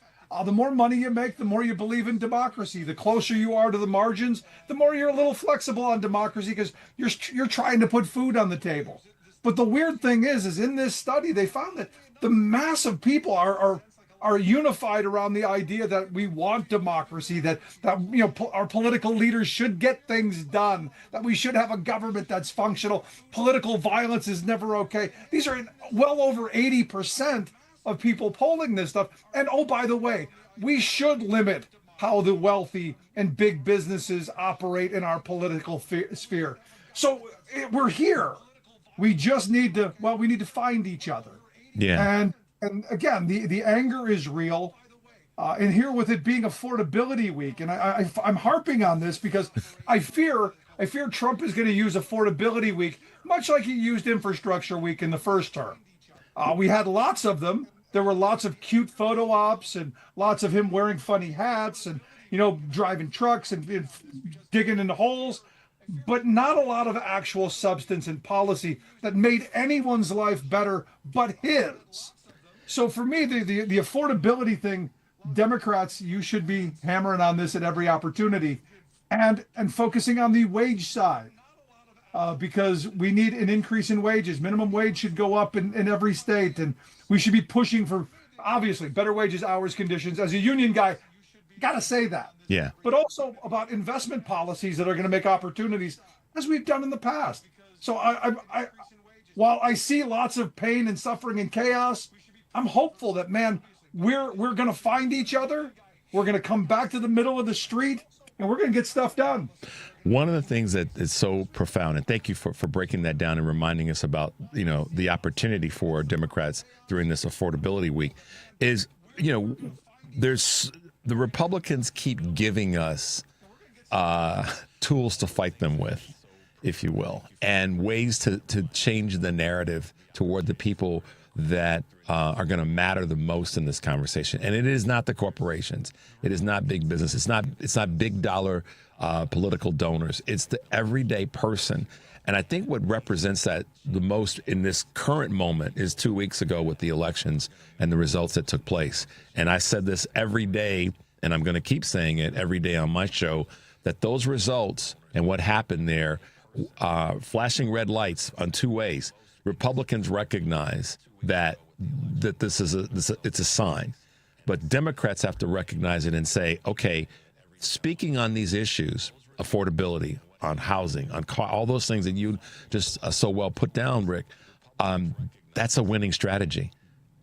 the more money you make, the more you believe in democracy. The closer you are to the margins, the more you're a little flexible on democracy because you're trying to put food on the table. But the weird thing is in this study, they found that the mass of people are unified around the idea that we want democracy, that our political leaders should get things done, that we should have a government that's functional. Political violence is never okay. These are well over 80% of people polling this stuff. And oh, by the way, we should limit how the wealthy and big businesses operate in our political sphere. So we're here. We just need to find each other. Yeah. And again, the anger is real. And here with it being affordability week, and I'm harping on this because I fear Trump is going to use affordability week, much like he used infrastructure week in the first term. We had lots of them. There were lots of cute photo ops and lots of him wearing funny hats and, driving trucks and digging into holes, but not a lot of actual substance and policy that made anyone's life better but his. So for me, the affordability thing, Democrats, you should be hammering on this at every opportunity and focusing on the wage side because we need an increase in wages. Minimum wage should go up in every state, and we should be pushing for, obviously, better wages, hours, conditions. As a union guy, got to say that. Yeah. But also about investment policies that are going to make opportunities, as we've done in the past. So while I see lots of pain and suffering and chaos, I'm hopeful that, man, we're going to find each other. We're going to come back to the middle of the street, and we're going to get stuff done. One of the things that is so profound, and thank you for breaking that down and reminding us about, the opportunity for Democrats during this affordability week is, there's the Republicans keep giving us tools to fight them with, if you will, and ways to change the narrative toward the people that are going to matter the most in this conversation. And it is not the corporations. It is not big business. It's not big dollar political donors. It's the everyday person. And I think what represents that the most in this current moment is 2 weeks ago with the elections and the results that took place. And I said this every day, and I'm going to keep saying it every day on my show, that those results and what happened there, flashing red lights on two ways. Republicans recognize that this is it's a sign, but Democrats have to recognize it and say, okay, speaking on these issues, affordability, on housing, on all those things that you just so well put down, Rick, that's a winning strategy.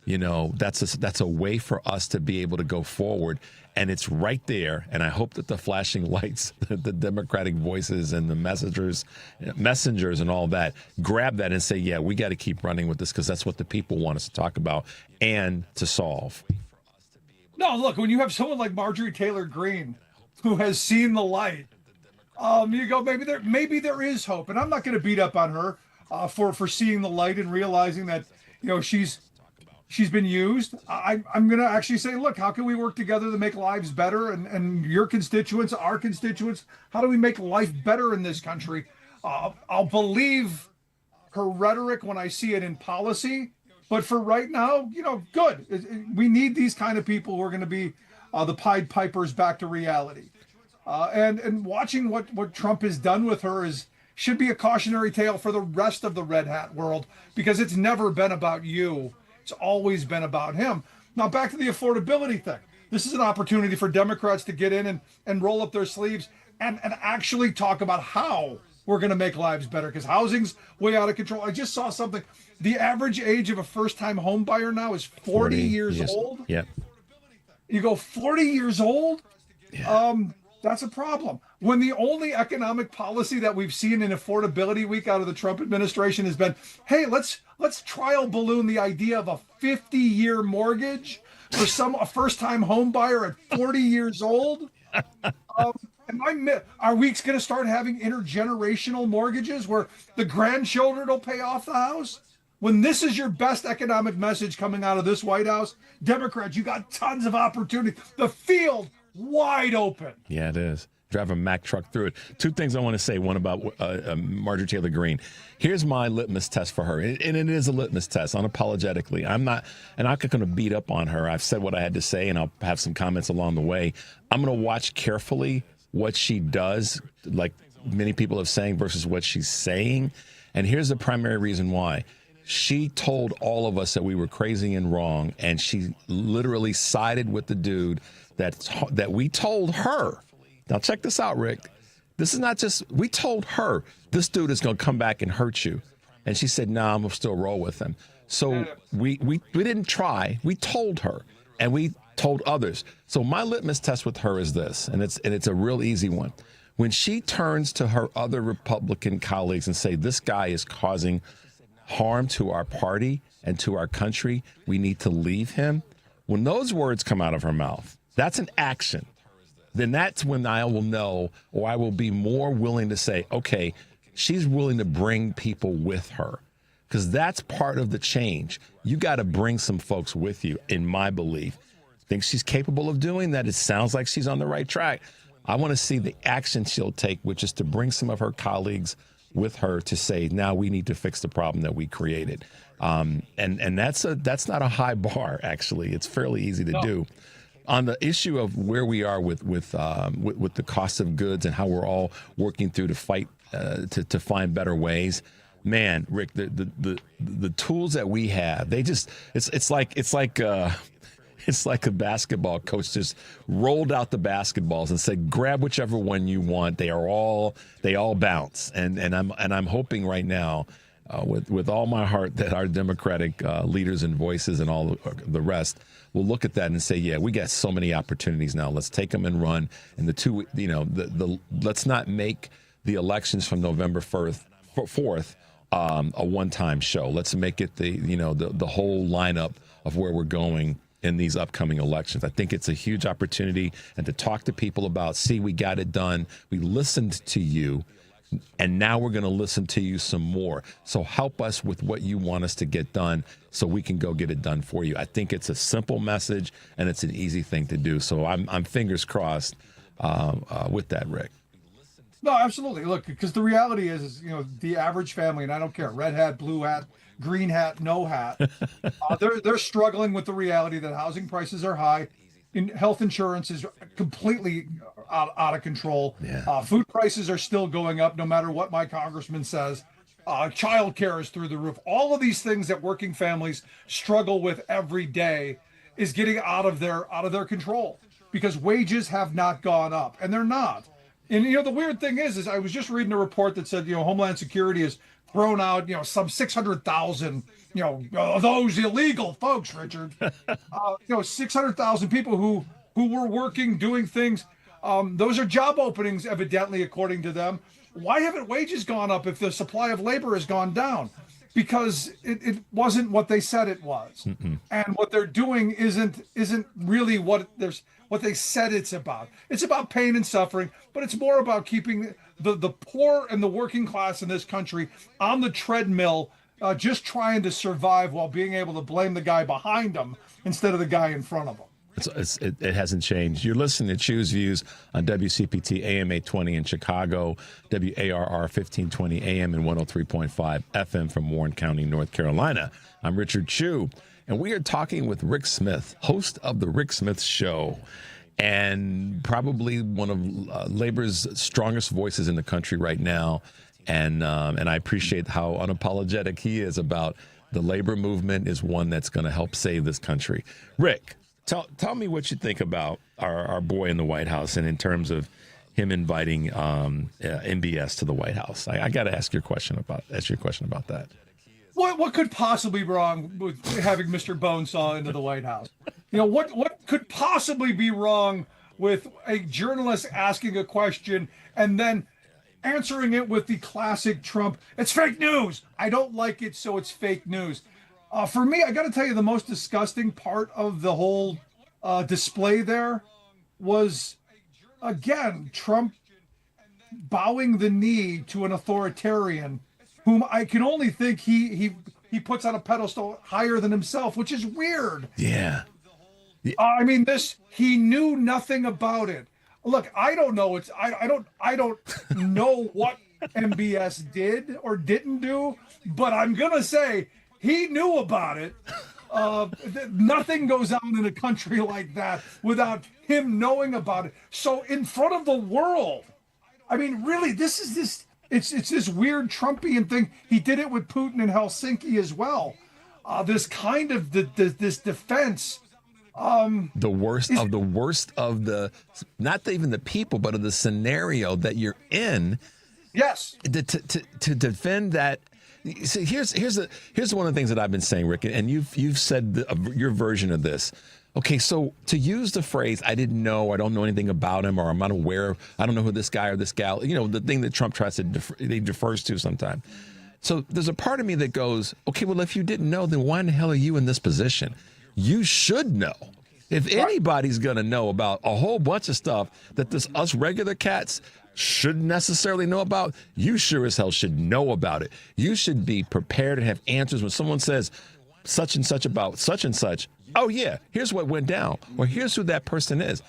That's a way for us to be able to go forward. And it's right there. And I hope that the flashing lights, the Democratic voices and the messengers and all that, grab that and say, yeah, we got to keep running with this because that's what the people want us to talk about and to solve. No, look, when you have someone like Marjorie Taylor Greene who has seen the light, you go, maybe there is hope. And I'm not going to beat up on her for seeing the light and realizing that, she's been used. I'm going to actually say, look, how can we work together to make lives better? And your constituents, our constituents, how do we make life better in this country? I'll believe her rhetoric when I see it in policy. But for right now, good. We need these kind of people who are going to be the Pied Pipers back to reality. And watching what Trump has done with her should be a cautionary tale for the rest of the red hat world, because it's never been about you. It's always been about him. Now, back to the affordability thing. This is an opportunity for Democrats to get in and roll up their sleeves and actually talk about how we're going to make lives better, because housing's way out of control. I just saw something. The average age of a first-time home buyer now is 40 years old. Yep. You go 40 years old? Yeah. That's a problem. When the only economic policy that we've seen in affordability week out of the Trump administration has been, hey, let's trial balloon the idea of a 50-year mortgage for a first-time home buyer at 40 years old. Are we going to start having intergenerational mortgages where the grandchildren will pay off the house? When this is your best economic message coming out of this White House, Democrats, you got tons of opportunity. The field wide open. Yeah, it is. Drive a Mack truck through it. Two things I want to say. One about Marjorie Taylor Greene. Here's my litmus test for her. And it is a litmus test, unapologetically. I'm not going to beat up on her. I've said what I had to say, and I'll have some comments along the way. I'm going to watch carefully what she does, like many people have saying, versus what she's saying. And here's the primary reason why. She told all of us that we were crazy and wrong, and she literally sided with the dude that we told her. Now, check this out, Rick. This is not just, we told her, this dude is going to come back and hurt you. And she said, nah, I'm going to still roll with him. So we didn't try. We told her, and we told others. So my litmus test with her is this, and it's a real easy one. When she turns to her other Republican colleagues and say, this guy is causing harm to our party and to our country, we need to leave him. When those words come out of her mouth, that's an action. Then that's when I will know, or I will be more willing to say, okay, she's willing to bring people with her, because that's part of the change. You got to bring some folks with you, in my belief. Think she's capable of doing that? It sounds like she's on the right track. I want to see the action she'll take, which is to bring some of her colleagues with her to say, now we need to fix the problem that we created. And that's not a high bar, actually. It's fairly easy to do. On the issue of where we are with the cost of goods and how we're all working through to fight to find better ways, man, Rick, the tools that we have, it's like a basketball coach just rolled out the basketballs and said, grab whichever one you want. They all bounce, and I'm hoping right now, with all my heart, that our Democratic leaders and voices and all the rest will look at that and say, yeah, we got so many opportunities now. Let's take them and run. And let's not make the elections from November 4th a one-time show. Let's make it the whole lineup of where we're going in these upcoming elections. I think it's a huge opportunity, and to talk to people about, see, we got it done. We listened to you, and now we're going to listen to you some more. So help us with what you want us to get done so we can go get it done for you. I think it's a simple message, and it's an easy thing to do. So I'm fingers crossed with that, Rick. No, absolutely. Look, because the reality is, the average family, and I don't care, red hat, blue hat, green hat, no hat, they're struggling with the reality that housing prices are high. Health insurance is completely out of control. Yeah. Food prices are still going up, no matter what my congressman says. Child care is through the roof. All of these things that working families struggle with every day is getting out of their control, because wages have not gone up, and they're not. And the weird thing is I was just reading a report that said Homeland Security has thrown out some 600,000 those illegal folks, Richard. 600,000 people who were working, doing things. Those are job openings, evidently, according to them. Why haven't wages gone up if the supply of labor has gone down? Because it wasn't what they said it was. Mm-mm. And what they're doing isn't really what they said it's about. It's about pain and suffering, but it's more about keeping the poor and the working class in this country on the treadmill, just trying to survive while being able to blame the guy behind them instead of the guy in front of them. It hasn't changed. You're listening to Choose Views on WCPT AM 820 in Chicago, WARR 1520 AM and 103.5 FM from Warren County, North Carolina. I'm Richard Chu, and we are talking with Rick Smith, host of The Rick Smith Show, and probably one of labor's strongest voices in the country right now. And I appreciate how unapologetic he is about the labor movement is one that's going to help save this country. Rick, tell me what you think about our boy in the White House, and in terms of him inviting MBS to the White House. I got to ask you a question about that. What could possibly be wrong with having Mr. Bonesaw into the White House? What could possibly be wrong with a journalist asking a question and then answering it with the classic Trump, it's fake news. I don't like it, so it's fake news. For me, I got to tell you, the most disgusting part of the whole display there was, again, Trump bowing the knee to an authoritarian whom I can only think he he puts on a pedestal higher than himself, which is weird. Yeah. I mean, he knew nothing about it. Look, I don't know. I don't know what MBS did or didn't do, but I'm gonna say he knew about it. Nothing goes on in a country like that without him knowing about it. So in front of the world, I mean, really, it's this weird Trumpian thing. He did it with Putin in Helsinki as well. This kind of this defense. The worst of the, not even the people, but of the scenario that you're in. Yes. To defend that. See, here's one of the things that I've been saying, Rick, and you've said your version of this. Okay, so to use the phrase, I didn't know, I don't know anything about him, or I'm not aware, I don't know who this guy or this gal, the thing that Trump tries to defers to sometimes. So there's a part of me that goes, okay, well, if you didn't know, then why in the hell are you in this position? You should know. If anybody's going to know about a whole bunch of stuff that us regular cats shouldn't necessarily know about, you sure as hell should know about it. You should be prepared and have answers when someone says such and such about such and such. Oh, yeah, here's what went down, or here's who that person is.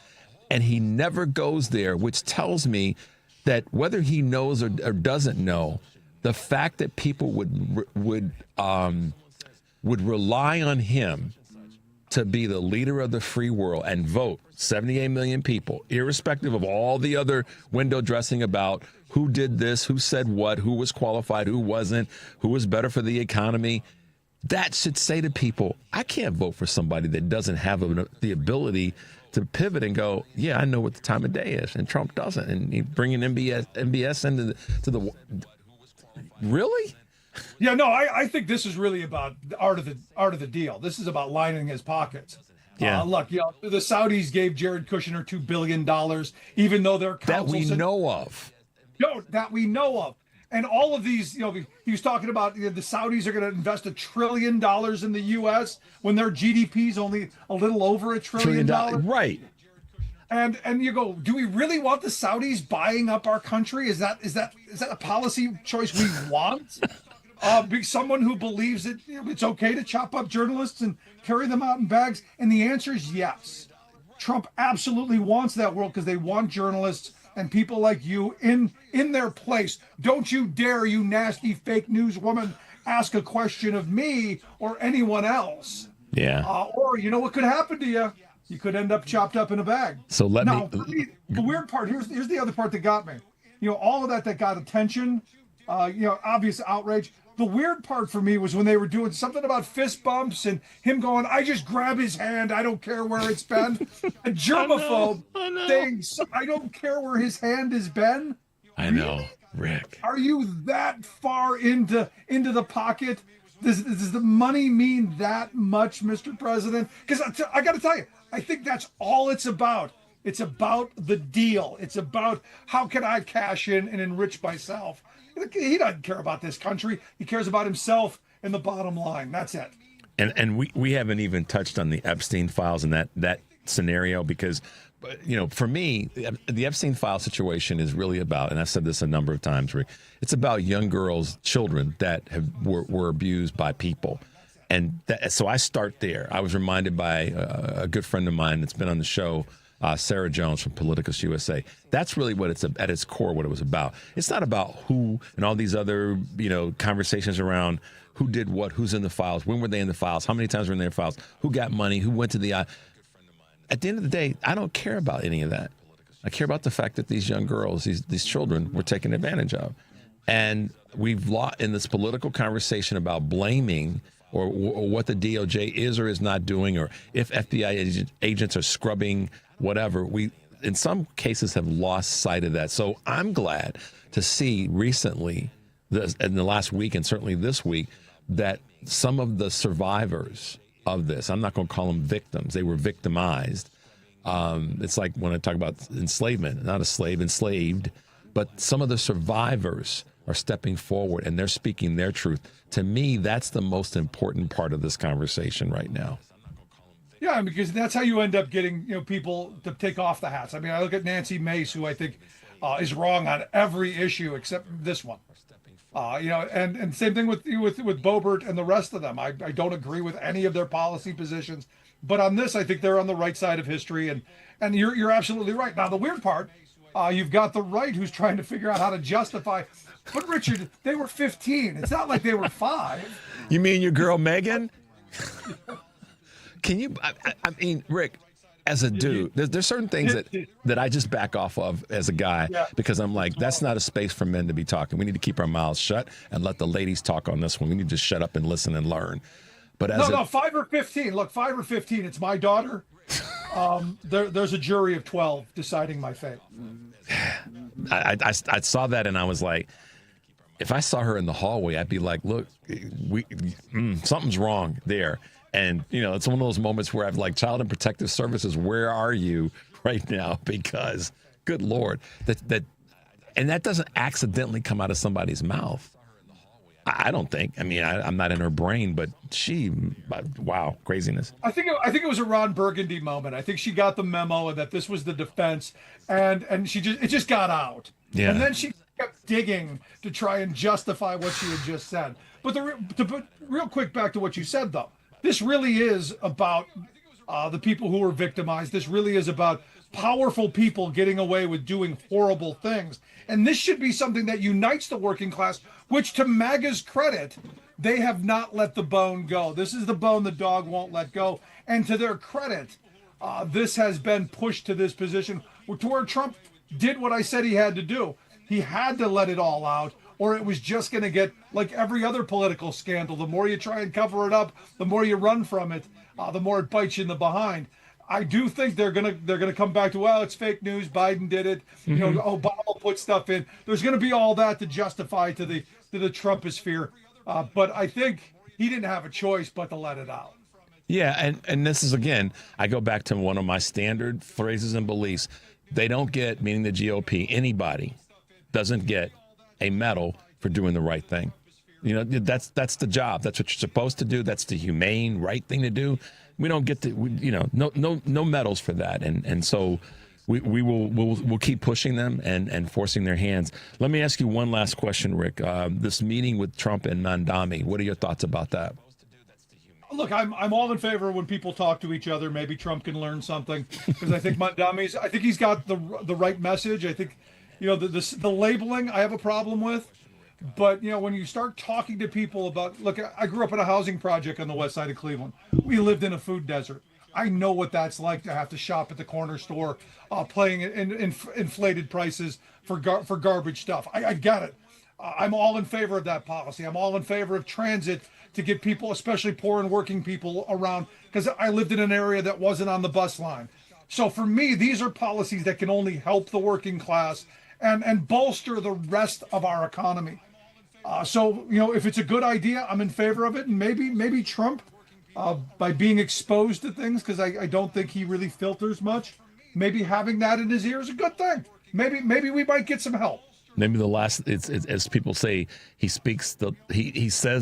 And he never goes there, which tells me that whether he knows or doesn't know, the fact that people would rely on him to be the leader of the free world and vote 78 million people, irrespective of all the other window dressing about who did this, who said what, who was qualified, who wasn't, who was better for the economy. That should say to people, I can't vote for somebody that doesn't have the ability to pivot and go, yeah, I know what the time of day is, and Trump doesn't. And he bringing MBS into the really? Yeah, no, I think this is really about the art of the deal. This is about lining his pockets. Yeah. Look, the Saudis gave Jared Kushner $2 billion, even though their counsel that we know of. No, that we know of. And all of these, he was talking about the Saudis are going to invest $1 trillion in the U.S. when their GDP is only a little over $1 trillion. Right. And you go, do we really want the Saudis buying up our country? Is that a policy choice we want? Be someone who believes that it's okay to chop up journalists and carry them out in bags? And the answer is yes. Trump absolutely wants that world because they want journalists and people like you in their place. Don't you dare, you nasty fake news woman, ask a question of me or anyone else. Yeah. Or you know what could happen to you? You could end up chopped up in a bag. So for me, the weird part, here's the other part that got me. All of that got attention, obvious outrage. The weird part for me was when they were doing something about fist bumps and him going, I just grab his hand, I don't care where it's been. A germaphobe saying, I don't care where his hand has been. I know, Rick. Are you that far into the pocket? Does the money mean that much, Mr. President? Because I got to tell you, I think that's all it's about. It's about the deal. It's about how can I cash in and enrich myself. He doesn't care about this country. He cares about himself and the bottom line. That's it. And we haven't even touched on the Epstein files and that scenario because, for me, the Epstein file situation is really about, and I've said this a number of times, Rick, it's about young girls, children that were abused by people. And so I start there. I was reminded by a good friend of mine that's been on the show, Sarah Jones from Politicus USA. That's really what it's at its core, what it was about. It's not about who and all these other, conversations around who did what, who's in the files, when were they in the files, how many times were in their files, who got money, who went to the. At the end of the day, I don't care about any of that. I care about the fact that these young girls, these children, were taken advantage of, and we've lost in this political conversation about blaming. Or what the DOJ is or is not doing, or if FBI agents are scrubbing whatever. We, in some cases, have lost sight of that. So I'm glad to see recently, in the last week and certainly this week, that some of the survivors of this, I'm not going to call them victims, they were victimized. It's like when I talk about enslavement, not a slave, enslaved, but some of the survivors are stepping forward and they're speaking their truth. To me, that's the most important part of this conversation right now. Yeah, because that's how you end up getting people to take off the hats. I mean, I look at Nancy Mace, who I think is wrong on every issue except this one. And same thing with Boebert and the rest of them. I don't agree with any of their policy positions, but on this, I think they're on the right side of history. And you're absolutely right. Now, the weird part, you've got the right who's trying to figure out how to justify. But Richard, they were 15. It's not like they were 5. You mean your girl Megan? Can you? I mean, Rick, as a dude, there's certain things that I just back off of as a guy because I'm like, that's not a space for men to be talking. We need to keep our mouths shut and let the ladies talk on this one. We need to shut up and listen and learn. But as 5 or 15. Look, 5 or 15. It's my daughter. There's a jury of 12 deciding my fate. I saw that and I was like, if I saw her in the hallway, I'd be like, look, something's wrong there. And, it's one of those moments where I've like, Child and Protective Services, where are you right now? Because, good Lord, that doesn't accidentally come out of somebody's mouth. I don't think. I mean, I'm not in her brain, but wow, craziness. I think it was a Ron Burgundy moment. I think she got the memo and that this was the defense, and it just got out. Yeah. And then she kept digging to try and justify what she had just said. But real quick back to what you said, though. This really is about the people who were victimized. This really is about powerful people getting away with doing horrible things. And this should be something that unites the working class, which, to MAGA's credit, they have not let the bone go. This is the bone the dog won't let go. And to their credit, this has been pushed to this position to where Trump did what I said he had to do. He had to let it all out, or it was just going to get like every other political scandal. The more you try and cover it up, the more you run from it, the more it bites you in the behind. I do think they're gonna come back to, well, it's fake news. Biden did it. Obama put stuff in. There's gonna be all that to justify to the Trumposphere. But I think he didn't have a choice but to let it out. Yeah, and this is, again, I go back to one of my standard phrases and beliefs. They don't get, meaning the GOP, anybody doesn't get a medal for doing the right thing. That's the job. That's what you're supposed to do. That's the humane, right thing to do. We don't get to, no medals for that. And so we'll keep pushing them and forcing their hands. Let me ask you one last question, Rick. This meeting with Trump and Mandami, what are your thoughts about that? Look, I'm all in favor when people talk to each other. Maybe Trump can learn something, because I think I think he's got the right message. I think, the labeling I have a problem with. But, when you start talking to people about, look, I grew up in a housing project on the west side of Cleveland. We lived in a food desert. I know what that's like to have to shop at the corner store, paying inflated prices for garbage stuff. I get it. I'm all in favor of that policy. I'm all in favor of transit to get people, especially poor and working people, around, because I lived in an area that wasn't on the bus line. So for me, these are policies that can only help the working class and bolster the rest of our economy. So, if it's a good idea, I'm in favor of it. And maybe Trump, by being exposed to things, because I don't think he really filters much, maybe having that in his ear is a good thing. Maybe we might get some help. Maybe the last, it's as people say, he says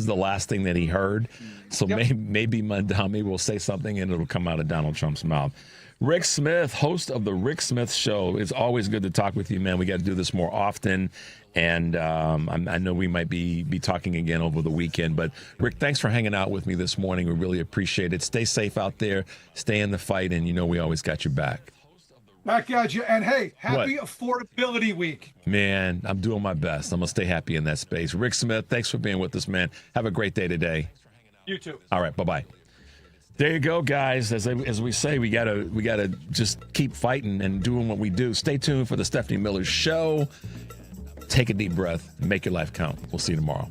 the last thing that he heard. So maybe Mandami will say something and it'll come out of Donald Trump's mouth. Rick Smith, host of the Rick Smith Show. It's always good to talk with you, man. We got to do this more often. And I know we might be talking again over the weekend. But, Rick, thanks for hanging out with me this morning. We really appreciate it. Stay safe out there. Stay in the fight. And, we always got your back. Back at you. And, hey, happy Affordability Week. Man, I'm doing my best. I'm going to stay happy in that space. Rick Smith, thanks for being with us, man. Have a great day today. You too. All right. Bye-bye. There you go, guys. As we say, we gotta just keep fighting and doing what we do. Stay tuned for the Stephanie Miller Show. Take a deep breath and make your life count. We'll see you tomorrow.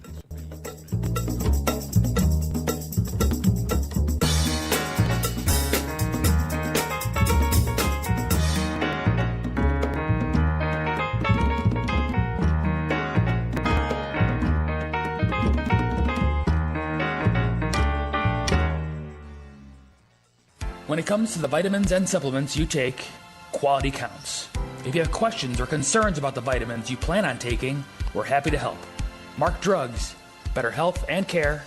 When it comes to the vitamins and supplements you take, quality counts. If you have questions or concerns about the vitamins you plan on taking, we're happy to help. Mark Drugs, better health and care